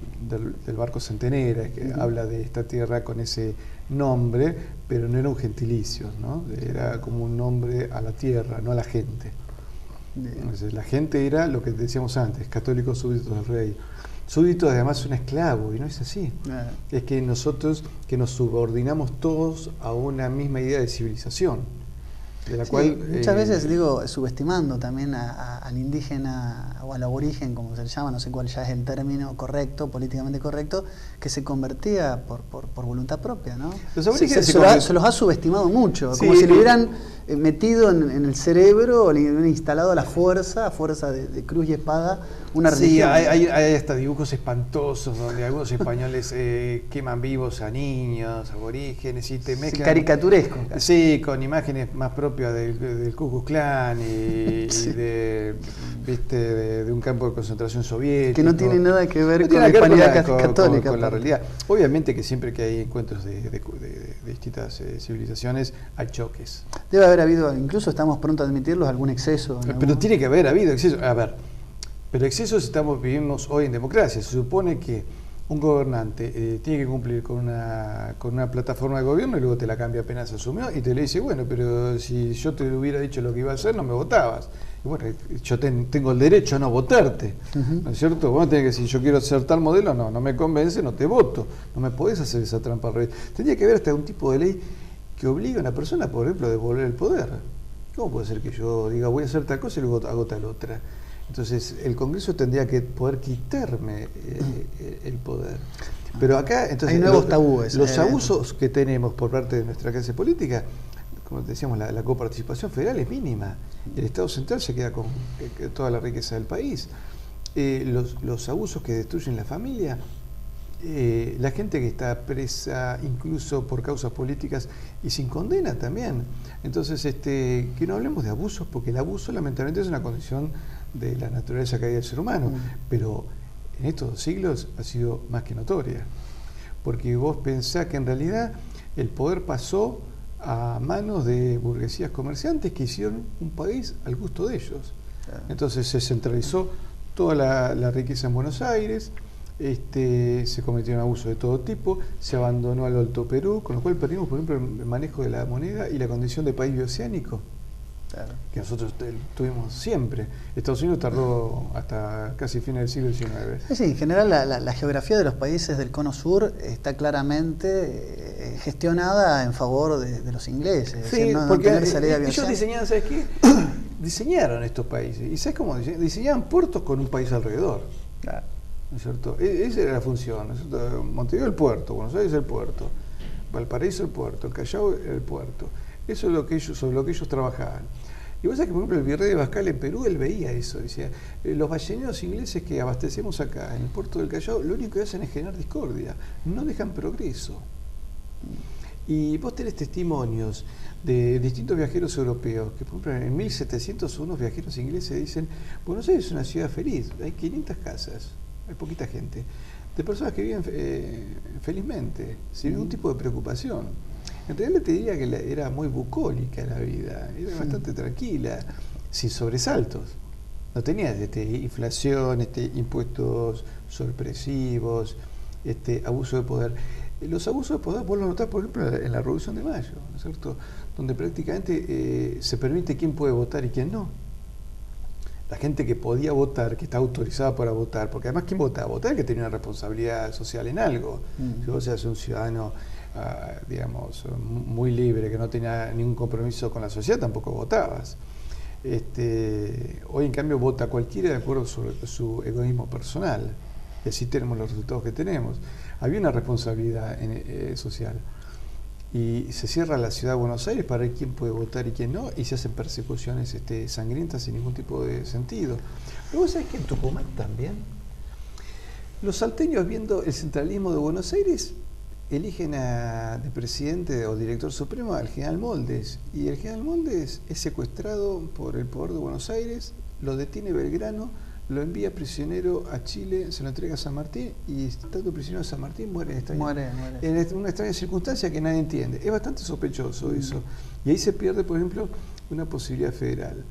barco Centenera, que habla de esta tierra con ese nombre, pero no era un gentilicio, ¿no? Era como un nombre a la tierra, no a la gente. Entonces, la gente era lo que decíamos antes, católicos súbditos del rey. Súbditos además un esclavo, y no es así. Es que nosotros que nos subordinamos todos a una misma idea de civilización, de la cual muchas veces digo, subestimando también al indígena o al aborigen, como se le llama, no sé cuál ya es el término correcto, políticamente correcto, que se convertía por voluntad propia, ¿no? Los aborígenes se los ha subestimado mucho, como si le hubieran metido en el cerebro, o le hubieran instalado a fuerza de cruz y espada, una religión. Sí, hay hasta dibujos espantosos donde algunos españoles queman vivos a niños, aborígenes, y te mezclan. Caricaturesco. Sí, con imágenes más propias del Ku Klux Klan y de un campo de concentración soviético. Que no tiene nada que ver con la hispanidad católica. Con la realidad. Obviamente que siempre que hay encuentros de distintas civilizaciones hay choques. Debe haber habido, incluso estamos pronto a admitirlos, algún exceso. Pero tiene que haber habido exceso. A ver, pero excesos vivimos hoy en democracia. Se supone que un gobernante tiene que cumplir con una plataforma de gobierno y luego te la cambia apenas asumió y te le dice, bueno, pero si yo te hubiera dicho lo que iba a hacer, no me votabas. Y bueno, yo tengo el derecho a no votarte, ¿no es cierto? Vos tenés que decir, yo quiero hacer tal modelo, no me convence, no te voto. No me podés hacer esa trampa al revés. Tendría que haber hasta un tipo de ley que obliga a una persona, por ejemplo, a devolver el poder. ¿Cómo puede ser que yo diga, voy a hacer tal cosa y luego hago tal otra? Entonces, el Congreso tendría que poder quitarme el poder. Pero acá, entonces, hay nuevos tabúes. Los abusos que tenemos por parte de nuestra clase política, como decíamos, la coparticipación federal es mínima. El Estado central se queda con toda la riqueza del país. Los abusos que destruyen la familia, la gente que está presa incluso por causas políticas y sin condena también. Entonces, que no hablemos de abusos, porque el abuso lamentablemente es una condición de la naturaleza caída del ser humano, pero en estos 2 siglos ha sido más que notoria, porque vos pensás que en realidad el poder pasó a manos de burguesías comerciantes que hicieron un país al gusto de ellos. Entonces se centralizó toda la riqueza en Buenos Aires, se cometieron abusos de todo tipo, se abandonó al Alto Perú, con lo cual perdimos, por ejemplo, el manejo de la moneda y la condición de país bioceánico. Que nosotros tuvimos siempre. Estados Unidos tardó hasta casi fines del siglo XIX. Sí, en general la geografía de los países del cono sur está claramente gestionada en favor de los ingleses. Sí, decir, porque ellos diseñaron, ¿sabes qué? Diseñaron estos países. ¿Y sabes cómo? Diseñaban puertos con un país alrededor. Claro. ¿No es cierto? Esa era la función, ¿no es cierto? Montevideo el puerto, Buenos Aires el puerto, Valparaíso el puerto, el Callao el puerto. Eso es sobre lo que ellos trabajaban. Y vos sabés que, por ejemplo, el virrey de Bascal en Perú, él veía eso, decía, los balleneros ingleses que abastecemos acá en el puerto del Callao, lo único que hacen es generar discordia, no dejan progreso. Y vos tenés testimonios de distintos viajeros europeos, que por ejemplo en 1700 unos viajeros ingleses dicen, Buenos Aires es una ciudad feliz, hay 500 casas, hay poquita gente, de personas que viven felizmente, sin ningún tipo de preocupación. En realidad te diría que era muy bucólica la vida, era bastante tranquila, sin sobresaltos. no tenías inflación, impuestos sorpresivos, abuso de poder. Los abusos de poder vos lo notás, por ejemplo, en la Revolución de Mayo, ¿no es cierto? Donde prácticamente se permite quién puede votar y quién no. La gente que podía votar, que está autorizada para votar, porque además ¿quién votaba? Votar el que tenía una responsabilidad social en algo. Si vos seas un ciudadano, digamos, muy libre, que no tenía ningún compromiso con la sociedad, tampoco votabas. Hoy en cambio vota cualquiera de acuerdo a su egoísmo personal, y así tenemos los resultados que tenemos. Había una responsabilidad social, y se cierra la ciudad de Buenos Aires para ver quién puede votar y quién no, y se hacen persecuciones sangrientas sin ningún tipo de sentido. Pero vos sabés que en Tucumán también los salteños, viendo el centralismo de Buenos Aires, eligen de presidente o director supremo al general Moldes, y el general Moldes es secuestrado por el poder de Buenos Aires, lo detiene Belgrano, lo envía prisionero a Chile, se lo entrega a San Martín, y estando prisionero a San Martín muere en una extraña circunstancia que nadie entiende. Es bastante sospechoso eso, y ahí se pierde, por ejemplo, una posibilidad federal.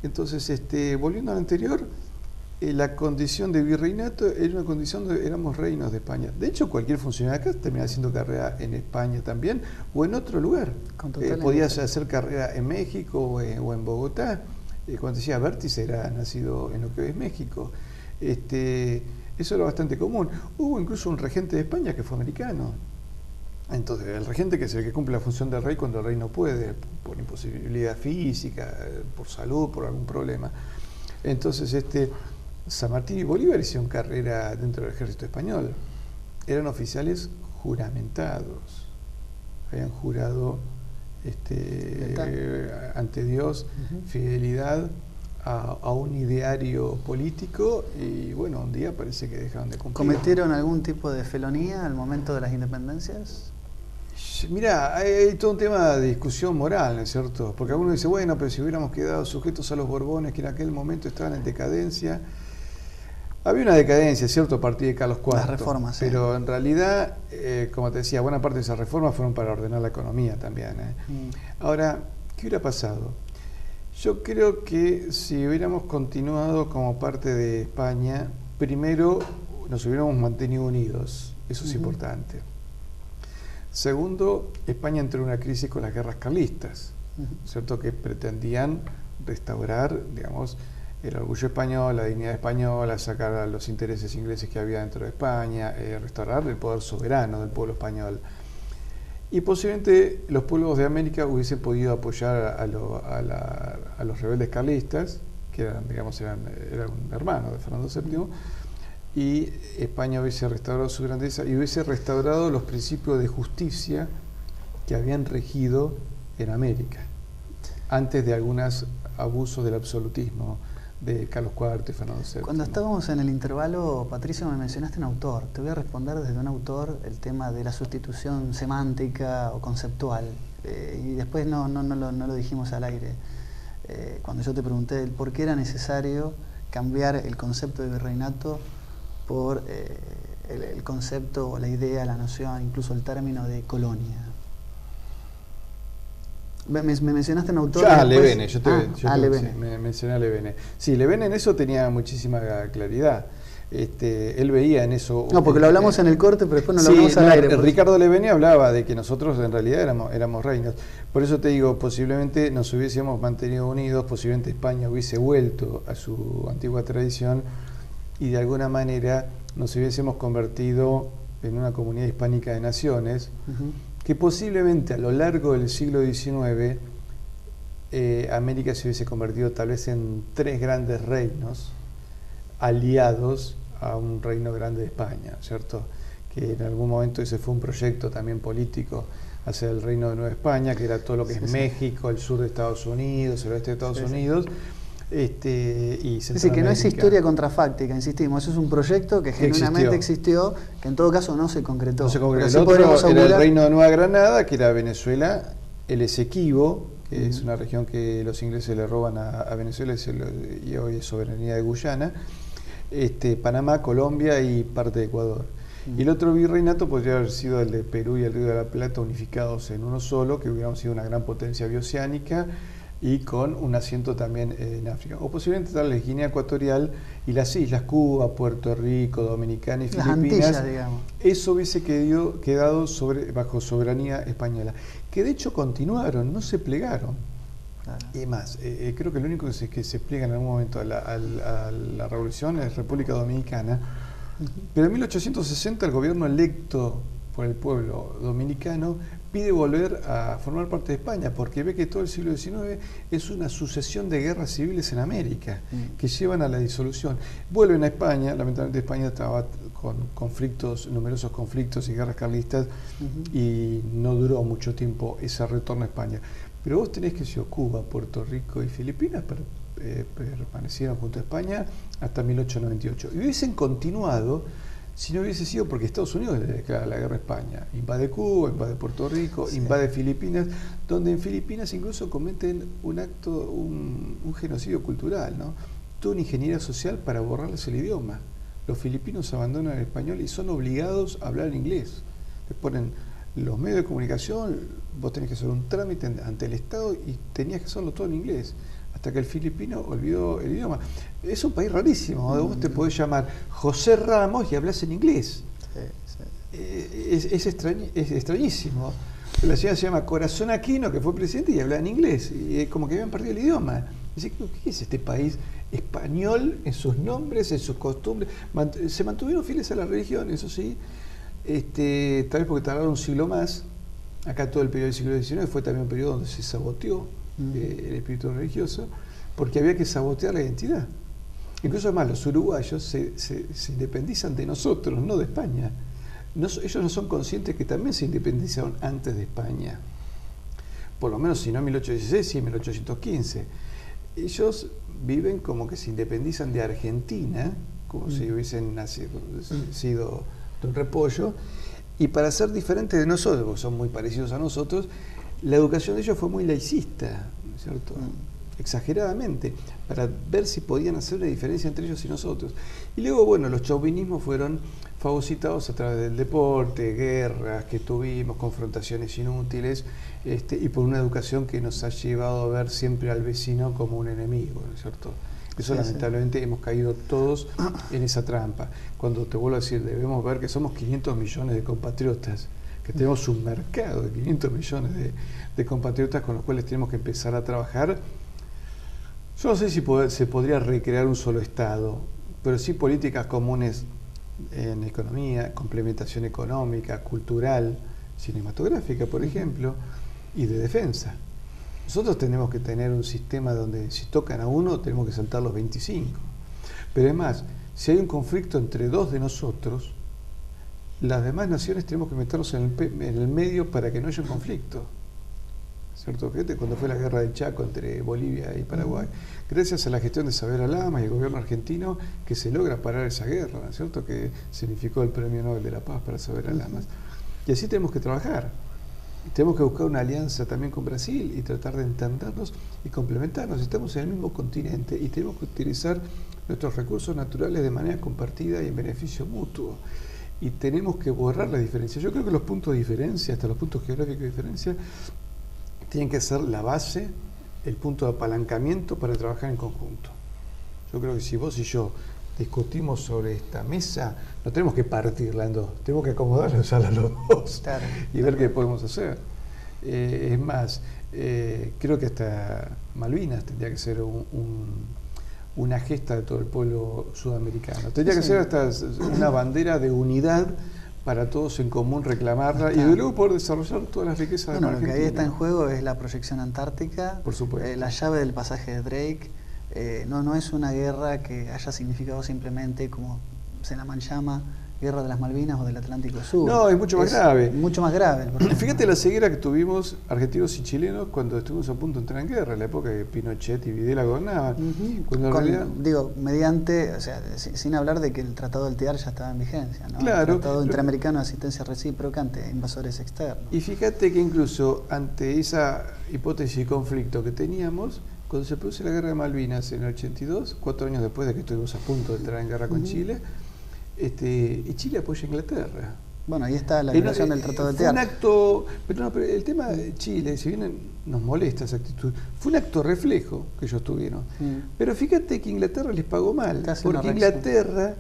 Entonces, volviendo al anterior, la condición de virreinato era una condición donde éramos reinos de España. De hecho, cualquier funcionario acá termina haciendo carrera en España también, o en otro lugar. Podías hacer carrera en México o en Bogotá. Cuando decía Vértice, era nacido en lo que hoy es México. Eso era bastante común. Hubo incluso un regente de España que fue americano. Entonces, el regente, que es el que cumple la función del rey cuando el rey no puede, por imposibilidad física, por salud, por algún problema. Entonces, San Martín y Bolívar hicieron carrera dentro del ejército español. Eran oficiales juramentados. Habían jurado ante Dios fidelidad a un ideario político, y bueno, un día parece que dejaron de cumplir. ¿Cometieron algún tipo de felonía al momento de las independencias? Mirá, hay todo un tema de discusión moral, ¿no es cierto? Porque algunos dicen, bueno, pero si hubiéramos quedado sujetos a los Borbones, que en aquel momento estaban en decadencia. Había una decadencia, ¿cierto?, a partir de Carlos IV. Las reformas, pero en realidad, como te decía, buena parte de esas reformas fueron para ordenar la economía también. Ahora, ¿qué hubiera pasado? Yo creo que si hubiéramos continuado como parte de España, primero nos hubiéramos mantenido unidos, eso es importante. Segundo, España entró en una crisis con las guerras carlistas, ¿cierto?, que pretendían restaurar, digamos, el orgullo español, la dignidad española, sacar a los intereses ingleses que había dentro de España, restaurar el poder soberano del pueblo español. Y posiblemente los pueblos de América hubiesen podido apoyar a los rebeldes carlistas, que eran, digamos, eran un hermano de Fernando VII, y España hubiese restaurado su grandeza y hubiese restaurado los principios de justicia que habían regido en América, antes de algunos abusos del absolutismo de Carlos IV y Fernando VII. Cuando estábamos en el intervalo, Patricio, me mencionaste un autor. Te voy a responder desde un autor el tema de la sustitución semántica o conceptual. Y después no lo dijimos al aire. Cuando yo te pregunté por qué era necesario cambiar el concepto de virreinato por el concepto o la idea, la noción, incluso el término de colonia. Me mencionaste un autor. Levene, Levene. Me mencioné a Levene. Sí, Levene en eso tenía muchísima claridad. Él veía en eso. No, porque lo hablamos en el corte, pero después no lo hablamos al aire. Ricardo Levene hablaba de que nosotros en realidad éramos reinos. Por eso te digo, posiblemente nos hubiésemos mantenido unidos, posiblemente España hubiese vuelto a su antigua tradición y de alguna manera nos hubiésemos convertido en una comunidad hispánica de naciones. Que posiblemente a lo largo del siglo XIX América se hubiese convertido tal vez en 3 grandes reinos aliados a un reino grande de España, ¿cierto? Que en algún momento ese fue un proyecto también político hacia el reino de Nueva España, que era todo lo que es México, el sur de Estados Unidos, el oeste de Estados Unidos. Y es decir, que no es historia contrafáctica, insistimos, eso es un proyecto que genuinamente existió, que en todo caso no se concretó. El otro era el reino de Nueva Granada, que era Venezuela, el Esequibo, que es una región que los ingleses le roban a Venezuela y hoy es soberanía de Guyana, Panamá, Colombia y parte de Ecuador. Y el otro virreinato podría haber sido el de Perú y el Río de la Plata unificados en uno solo, que hubiéramos sido una gran potencia bioceánica, y con un asiento también en África. O posiblemente tal vez Guinea Ecuatorial y las islas, Cuba, Puerto Rico, Dominicana y Las Filipinas. Antillas, digamos. Eso hubiese quedado bajo soberanía española. Que de hecho continuaron, no se plegaron. Claro. Y más, creo que lo único que se pliega en algún momento a la revolución es República Dominicana. Pero en 1860 el gobierno electo por el pueblo dominicano pide volver a formar parte de España, porque ve que todo el siglo XIX es una sucesión de guerras civiles en América que llevan a la disolución. Vuelven a España, lamentablemente España estaba con numerosos conflictos y guerras carlistas, y no duró mucho tiempo ese retorno a España. Pero vos tenés que Cuba, Puerto Rico y Filipinas permanecieron junto a España hasta 1898. Y hubiesen continuado si no hubiese sido porque Estados Unidos le declara la guerra a España. Invade Cuba, invade Puerto Rico, invade Filipinas, donde en Filipinas incluso cometen un genocidio cultural, ¿no? Toda una ingeniería social para borrarles el idioma. Los filipinos abandonan el español y son obligados a hablar inglés. Les ponen los medios de comunicación, vos tenés que hacer un trámite ante el Estado y tenías que hacerlo todo en inglés, hasta que el filipino olvidó el idioma. Es un país rarísimo, donde vos te podés llamar José Ramos y hablas en inglés. Es extrañísimo. La ciudad se llama Corazón Aquino, que fue presidente, y hablaba en inglés, y como que habían perdido el idioma. Dice, ¿qué es este país español en sus nombres, en sus costumbres? Se mantuvieron fieles a la religión, eso sí, tal vez porque tardaron un siglo más. Acá todo el periodo del siglo XIX fue también un periodo donde se saboteó el espíritu religioso, porque había que sabotear la identidad. Incluso además los uruguayos se independizan de nosotros, no de España. Ellos no son conscientes que también se independizaron antes de España. Por lo menos, si no en 1816, sí en 1815. Ellos viven como que se independizan de Argentina, como si hubiesen sido de un repollo, y para ser diferentes de nosotros, porque son muy parecidos a nosotros, la educación de ellos fue muy laicista, ¿no es cierto? Exageradamente, para ver si podían hacer una diferencia entre ellos y nosotros. Y luego, bueno, los chauvinismos fueron fagocitados a través del deporte, guerras que tuvimos, confrontaciones inútiles, y por una educación que nos ha llevado a ver siempre al vecino como un enemigo, ¿no es cierto? Eso lamentablemente hemos caído todos en esa trampa. Cuando te vuelvo a decir, debemos ver que somos 500 millones de compatriotas, que tenemos un mercado de 500 millones de compatriotas con los cuales tenemos que empezar a trabajar. Yo no sé si se podría recrear un solo Estado, pero sí políticas comunes en economía, complementación económica, cultural, cinematográfica, por ejemplo, y de defensa. Nosotros tenemos que tener un sistema donde si tocan a uno tenemos que saltar los 25. Pero además, si hay un conflicto entre dos de nosotros, las demás naciones tenemos que meternos en el medio para que no haya un conflicto. ¿Cierto? Fíjate cuando fue la guerra del Chaco entre Bolivia y Paraguay. Gracias a la gestión de Saavedra Lamas y el gobierno argentino que se logra parar esa guerra, ¿no es cierto? Que significó el Premio Nobel de la Paz para Saavedra Lamas. Y así tenemos que trabajar. Tenemos que buscar una alianza también con Brasil y tratar de entendernos y complementarnos. Estamos en el mismo continente y tenemos que utilizar nuestros recursos naturales de manera compartida y en beneficio mutuo. Y tenemos que borrar las diferencias. Yo creo que los puntos de diferencia, hasta los puntos geográficos de diferencia, tienen que ser la base, el punto de apalancamiento para trabajar en conjunto. Yo creo que si vos y yo discutimos sobre esta mesa, no tenemos que partirla en dos, tenemos que acomodarnos a los dos y ver qué podemos hacer. Es más, creo que hasta Malvinas tendría que ser una gesta de todo el pueblo sudamericano. Tendría que ser hasta una bandera de unidad para todos en común reclamarla y de luego poder desarrollar todas las riquezas de la Argentina. Lo que ahí está en juego es la proyección antártica, por supuesto. La llave del pasaje de Drake. No es una guerra que haya significado simplemente, como se la llama, guerra de las Malvinas o del Atlántico Sur. No, es mucho más grave. Mucho más grave. Fíjate la ceguera que tuvimos argentinos y chilenos cuando estuvimos a punto de entrar en guerra, en la época que Pinochet y Videla gobernaban. Mediante, o sea, sin hablar de que el Tratado del Tear ya estaba en vigencia, ¿no? Claro, el Tratado Interamericano de Asistencia Recíproca ante invasores externos. Y fíjate que incluso ante esa hipótesis y conflicto que teníamos, cuando se produce la guerra de Malvinas en el 82, 4 años después de que estuvimos a punto de entrar en guerra con Chile, y Chile apoya a Inglaterra. Bueno, ahí está la violación del Tratado de Fue un Teatro. acto, pero no, pero el tema de Chile, si bien nos molesta esa actitud, fue un acto reflejo que ellos tuvieron. Pero fíjate que Inglaterra les pagó mal, Casi porque una reacción. Inglaterra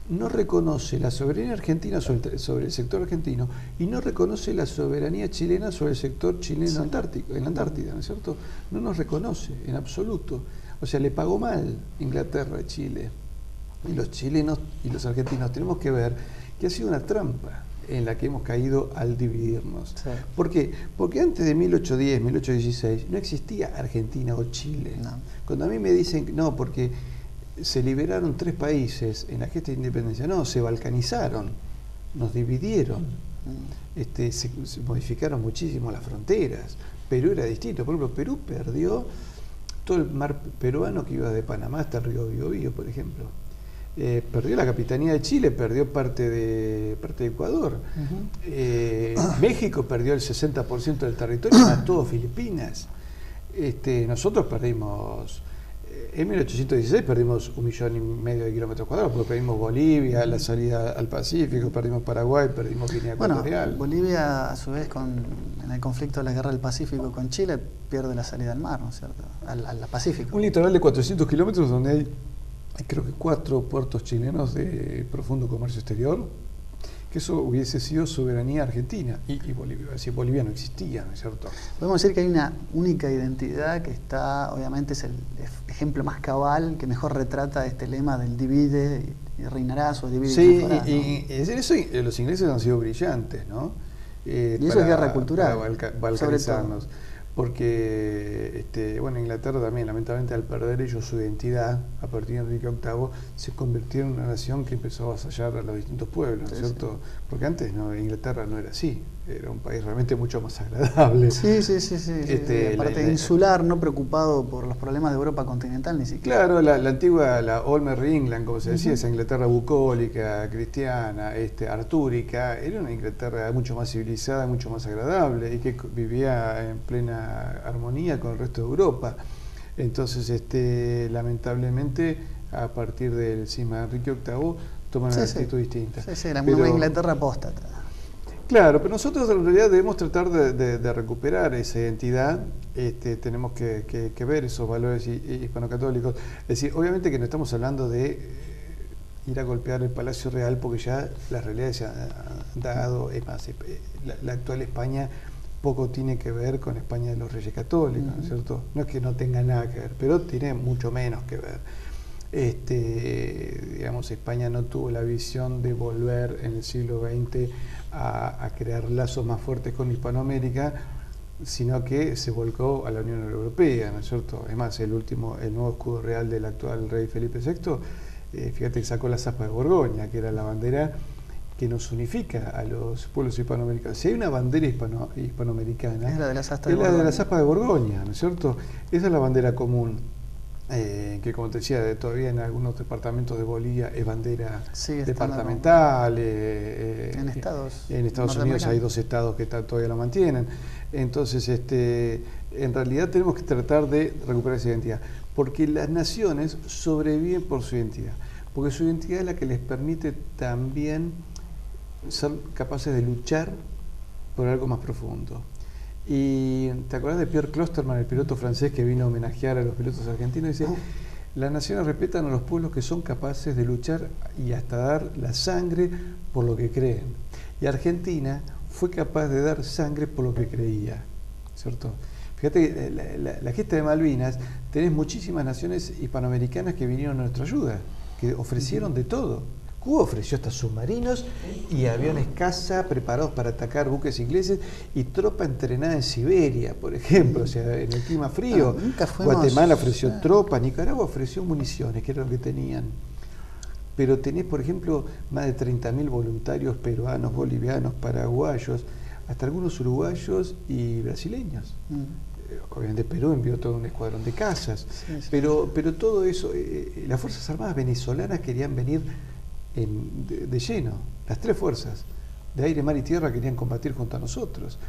no reconoce la soberanía argentina sobre el sector argentino y no reconoce la soberanía chilena sobre el sector chileno antártico, en la Antártida, ¿no es cierto? No nos reconoce en absoluto. O sea, le pagó mal Inglaterra a Chile. Y los chilenos y los argentinos tenemos que ver que ha sido una trampa en la que hemos caído al dividirnos. Sí. ¿Por qué? Porque antes de 1810, 1816 no existía Argentina o Chile. No. Cuando a mí me dicen no, porque se liberaron 3 países en la gesta de independencia, no, se balcanizaron, nos dividieron, se modificaron muchísimo las fronteras. Perú era distinto, por ejemplo, Perú perdió todo el mar peruano que iba de Panamá hasta el río Biobío, por ejemplo. Perdió la capitanía de Chile, perdió parte de Ecuador. México perdió el 60% del territorio, a todo Filipinas. Nosotros perdimos, en 1816 perdimos 1,5 millones de kilómetros cuadrados, porque perdimos Bolivia, la salida al Pacífico, perdimos Paraguay, perdimos Guinea Ecuatorial. Bolivia, a su vez, en el conflicto de la guerra del Pacífico con Chile, pierde la salida al mar, ¿no es cierto? Al Pacífico. Un litoral de 400 kilómetros donde hay creo que 4 puertos chilenos de profundo comercio exterior, que eso hubiese sido soberanía argentina, y Bolivia, si Bolivia no existía, ¿no es cierto? Podemos decir que hay una única identidad que está, obviamente es el ejemplo más cabal, que mejor retrata este lema del divide y reinarás o divide y Sí, triunfarás, ¿no? y en eso los ingleses han sido brillantes, ¿no? Y eso es guerra cultural, para balcanizarnos. Porque, bueno, Inglaterra también, lamentablemente, al perder ellos su identidad, a partir de Enrique VIII, se convirtió en una nación que empezó a avasallar a los distintos pueblos, ¿no es cierto? Sí. Porque antes Inglaterra no era así, era un país realmente mucho más agradable. Sí. Aparte insular, no preocupado por los problemas de Europa continental, ni siquiera. Claro, la antigua, la Olmer England, como se decía, esa Inglaterra bucólica, cristiana, artúrica, era una Inglaterra mucho más civilizada, mucho más agradable, y que vivía en plena armonía con el resto de Europa. Entonces, lamentablemente, a partir del cisma de Enrique VIII, toman una actitud distinta. Sí, una Inglaterra apóstata. Claro, pero nosotros en realidad debemos tratar de recuperar esa identidad. Tenemos que ver esos valores hispanocatólicos. Es decir, obviamente que no estamos hablando de ir a golpear el Palacio Real, porque ya las realidades se han dado. Es más, la actual España poco tiene que ver con España de los Reyes Católicos, ¿no es cierto? No es que no tenga nada que ver, pero tiene mucho menos que ver. Digamos, España no tuvo la visión de volver en el siglo XX a crear lazos más fuertes con Hispanoamérica, sino que se volcó a la Unión Europea, ¿no es cierto? Es más, el nuevo escudo real del actual rey Felipe VI, fíjate que sacó la aspa de Borgoña, que era la bandera que nos unifica a los pueblos hispanoamericanos. Si hay una bandera hispanoamericana, es la de las aspas de Borgoña, ¿no es cierto? Esa es la bandera común, que como te decía, todavía en algunos departamentos de Bolivia es bandera departamental. En Estados Unidos hay 2 estados que todavía la mantienen. Entonces, en realidad tenemos que tratar de recuperar esa identidad, porque las naciones sobreviven por su identidad, porque su identidad es la que les permite también ser capaces de luchar por algo más profundo. Y ¿te acuerdas de Pierre Closterman, el piloto francés que vino a homenajear a los pilotos argentinos? Dice, las naciones respetan a los pueblos que son capaces de luchar y hasta dar la sangre por lo que creen. Y Argentina fue capaz de dar sangre por lo que creía, ¿cierto? Fíjate, la gesta de Malvinas, tenés muchísimas naciones hispanoamericanas que vinieron a nuestra ayuda, que ofrecieron de todo. Cuba ofreció hasta submarinos y aviones caza preparados para atacar buques ingleses y tropa entrenada en Siberia, por ejemplo, o sea, en el clima frío. Guatemala ofreció tropas, Nicaragua ofreció municiones, que era lo que tenían. Pero tenés, por ejemplo, más de 30.000 voluntarios peruanos, bolivianos, paraguayos, hasta algunos uruguayos y brasileños. Obviamente Perú envió todo un escuadrón de cazas, pero todo eso, las Fuerzas Armadas venezolanas querían venir de lleno, las 3 fuerzas, de aire, mar y tierra, querían combatir junto a nosotros,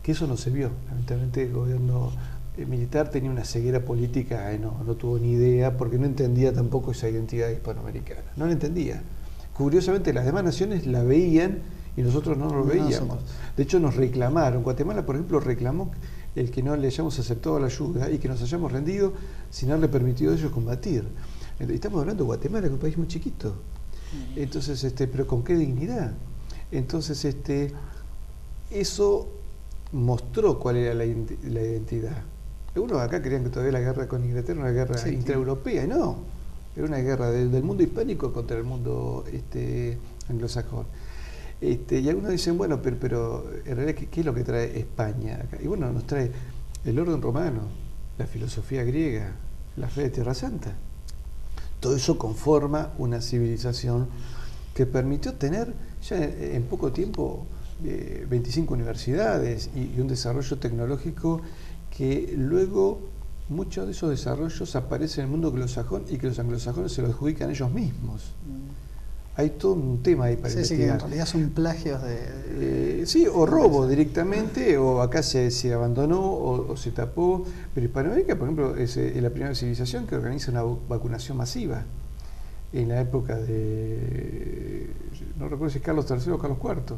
que eso no se vio. Lamentablemente el gobierno militar tenía una ceguera política, no tuvo ni idea, porque no entendía tampoco esa identidad hispanoamericana, no la entendía. Curiosamente las demás naciones la veían y nosotros no lo veíamos. De hecho, nos reclamaron. Guatemala, por ejemplo, reclamó el que no le hayamos aceptado la ayuda y que nos hayamos rendido sin haberle permitido a ellos combatir. Estamos hablando de Guatemala, que es un país muy chiquito. Entonces, pero ¿con qué dignidad? Entonces, eso mostró cuál era la identidad. Algunos acá creían que todavía la guerra con Inglaterra era una guerra intraeuropea, no. Era una guerra del mundo hispánico contra el mundo anglosajón. Y algunos dicen, bueno, pero en realidad, ¿qué es lo que trae España acá? Y bueno, nos trae el orden romano, la filosofía griega, la fe de Tierra Santa. Todo eso conforma una civilización que permitió tener ya en poco tiempo 25 universidades y un desarrollo tecnológico que luego muchos de esos desarrollos aparecen en el mundo anglosajón y que los anglosajones se lo adjudican ellos mismos. Hay todo un tema ahí para investigar. Sí, que en realidad son plagios sí, o robo directamente, o acá se abandonó o se tapó. Pero Hispanoamérica, por ejemplo, es la primera civilización que organiza una vacunación masiva. En la época de, no recuerdo si es Carlos III o Carlos IV,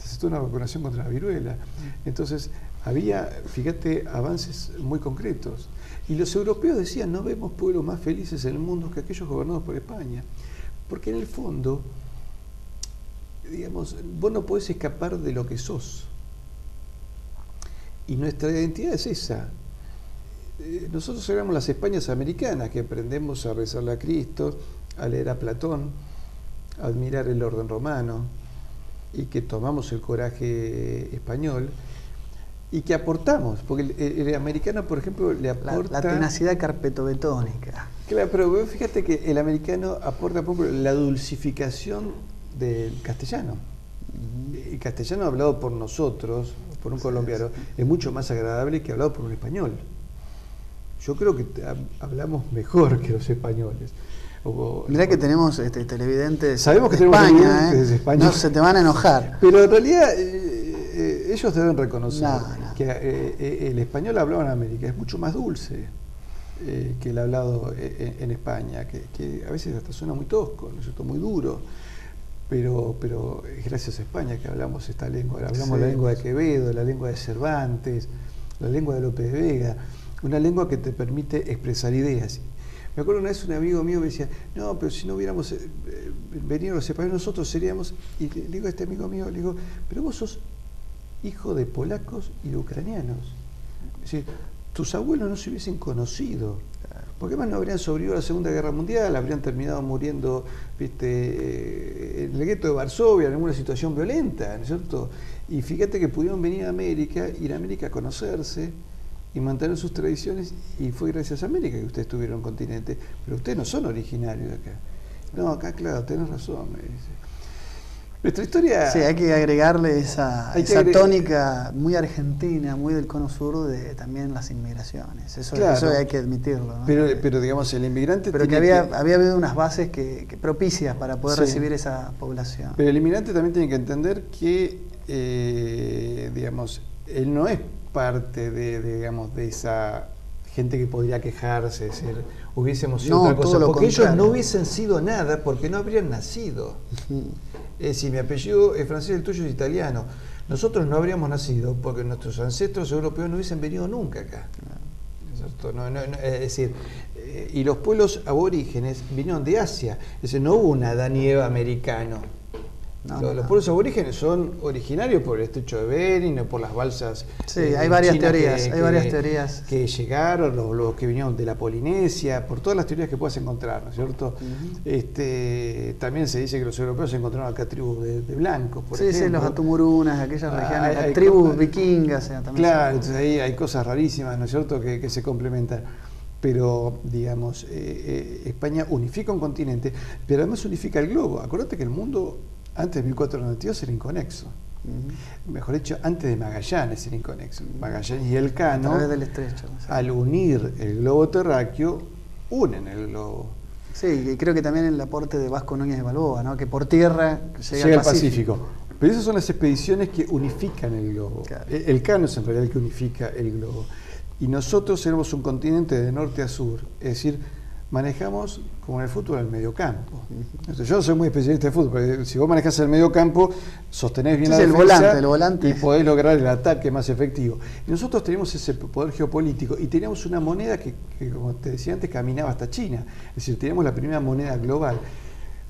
se hizo una vacunación contra la viruela. Entonces, había, fíjate, avances muy concretos. Y los europeos decían, no vemos pueblos más felices en el mundo que aquellos gobernados por España. Porque en el fondo, digamos, vos no podés escapar de lo que sos. Y nuestra identidad es esa. Nosotros éramos las Españas americanas, que aprendemos a rezarle a Cristo, a leer a Platón, a admirar el orden romano, y que tomamos el coraje español, y que aportamos, porque el americano, por ejemplo, le aporta... La tenacidad carpetobetónica. Claro, pero fíjate que el americano aporta, por ejemplo, la dulcificación del castellano. El castellano hablado por nosotros, por un colombiano, es mucho más agradable que hablado por un español. Yo creo que hablamos mejor que los españoles. Mirá que tenemos televidentes sabemos que de tenemos España, televidentes de España. No se te van a enojar. Pero en realidad ellos deben reconocer que el español hablado en América es mucho más dulce que el hablado en España, que a veces hasta suena muy tosco, ¿no es cierto? Muy duro. Pero es gracias a España que hablamos esta lengua. Hablamos la lengua de Quevedo, la lengua de Cervantes, la lengua de López de Vega, una lengua que te permite expresar ideas. Me acuerdo una vez un amigo mío me decía, no, pero si no hubiéramos venido los españoles, nosotros seríamos, y le digo a este amigo mío, le digo, pero vos sos hijo de polacos y de ucranianos. Es decir, tus abuelos no se hubiesen conocido, porque además no habrían sobrevivido a la Segunda Guerra Mundial, habrían terminado muriendo, ¿viste? En el gueto de Varsovia, en alguna situación violenta, ¿no es cierto? Y fíjate que pudieron venir a América, ir a América a conocerse y mantener sus tradiciones, y fue gracias a América que ustedes tuvieron un continente. Pero ustedes no son originarios de acá. No, acá, claro, tenés razón, me dice. Nuestra historia... Sí, hay que agregarle esa tónica muy argentina, muy del cono sur, de también las inmigraciones. Eso hay que admitirlo, ¿no? Pero digamos, el inmigrante... Pero que había habido unas bases que propicias para poder recibir esa población. Pero el inmigrante también tiene que entender que, digamos, él no es parte de esa gente que podría quejarse, es decir, hubiésemos sido otra cosa, porque ellos no hubiesen sido nada, porque no habrían nacido. Es decir, mi apellido es francés, el tuyo es italiano. Nosotros no habríamos nacido porque nuestros ancestros europeos no hubiesen venido nunca acá. Es decir, y los pueblos aborígenes vinieron de Asia, es decir, no hubo un Adán y Eva americano. Los pueblos aborígenes son originarios por el estrecho de Bering o por las balsas. Sí, hay varias teorías. Que llegaron, los que vinieron de la Polinesia, por todas las teorías que puedas encontrar, ¿no es cierto? También se dice que los europeos encontraron acá tribus de blancos, por ejemplo. Sí, los Atumurunas, aquellas regiones, las tribus vikingas. También claro, entonces ahí hay cosas rarísimas, ¿no es cierto?, que se complementan. Pero, digamos, España unifica un continente, pero además unifica el globo. Acuérdate que el mundo... Antes de 1492 era inconexo. Mejor dicho, antes de Magallanes era inconexo. Magallanes y Elcano, a través del estrecho, al unir el globo terráqueo, unen el globo. Sí, y creo que también el aporte de Vasco Núñez de Balboa, ¿no? Que por tierra llega al Pacífico. Pero esas son las expediciones que unifican el globo. Claro. Elcano es en realidad el que unifica el globo. Y nosotros éramos un continente de norte a sur, es decir, manejamos, como en el fútbol, el mediocampo. Entonces, yo soy muy especialista de fútbol, porque si vos manejás el mediocampo, sostenés bien la defensa el volante. Y podés lograr el ataque más efectivo. Y nosotros teníamos ese poder geopolítico y teníamos una moneda que, como te decía antes, caminaba hasta China. Es decir, teníamos la primera moneda global.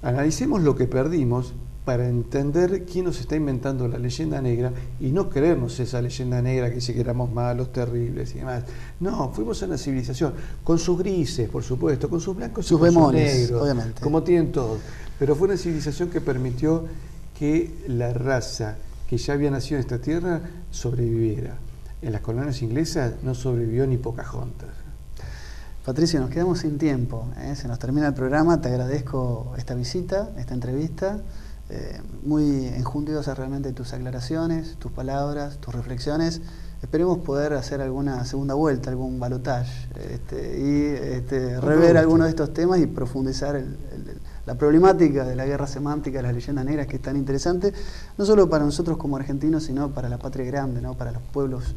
Analicemos lo que perdimos para entender quién nos está inventando la leyenda negra y no creernos esa leyenda negra que dice que éramos malos, terribles y demás. No, fuimos a una civilización con sus grises, por supuesto, con sus blancos sus y con bemoles, sus negros, obviamente, como tienen todos. Pero fue una civilización que permitió que la raza que ya había nacido en esta tierra sobreviviera. En las colonias inglesas no sobrevivió ni Pocahontas. Patricio, nos quedamos sin tiempo, se nos termina el programa. Te agradezco esta visita, esta entrevista. Muy enjundiosas realmente tus aclaraciones, tus palabras, tus reflexiones. Esperemos poder hacer alguna segunda vuelta, algún balotaje, rever algunos de estos temas y profundizar la problemática de la guerra semántica, de las leyendas negras, que es tan interesante, no solo para nosotros como argentinos, sino para la patria grande, ¿no? Para los pueblos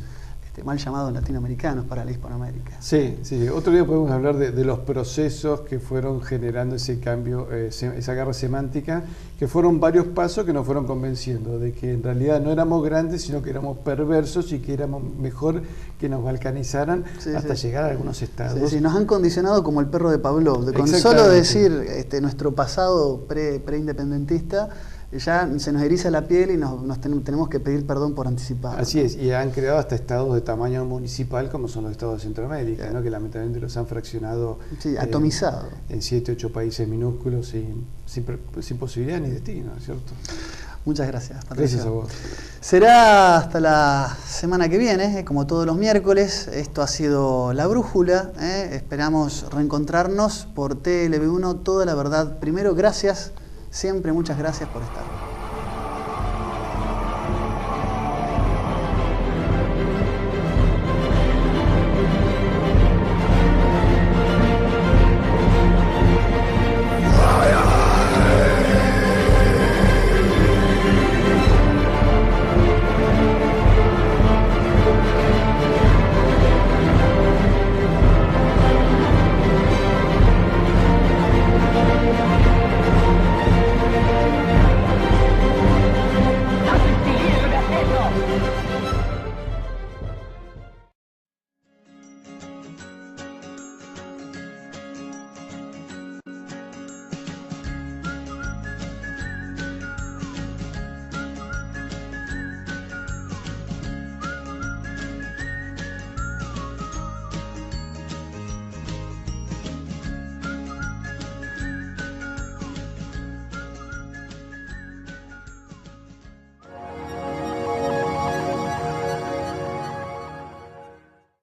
mal llamados latinoamericanos, para la Hispanoamérica. Sí, sí. Otro día podemos hablar de los procesos que fueron generando ese cambio, esa guerra semántica, que fueron varios pasos que nos fueron convenciendo de que en realidad no éramos grandes, sino que éramos perversos y que éramos mejor que nos balcanizaran hasta llegar a algunos estados. Sí, nos han condicionado como el perro de Pavlov, con solo decir nuestro pasado pre-independentista, ya se nos eriza la piel y nos tenemos que pedir perdón por anticipado. Así es, y han creado hasta estados de tamaño municipal como son los estados de Centroamérica, ¿no? Que lamentablemente los han fraccionado, atomizado en 7, 8 países minúsculos sin posibilidad ni destino, ¿cierto? Muchas gracias, Patricio. Gracias a vos. Será hasta la semana que viene, como todos los miércoles. Esto ha sido La Brújula. Esperamos reencontrarnos por TLB1, toda la verdad. Primero, gracias. Siempre muchas gracias por estar.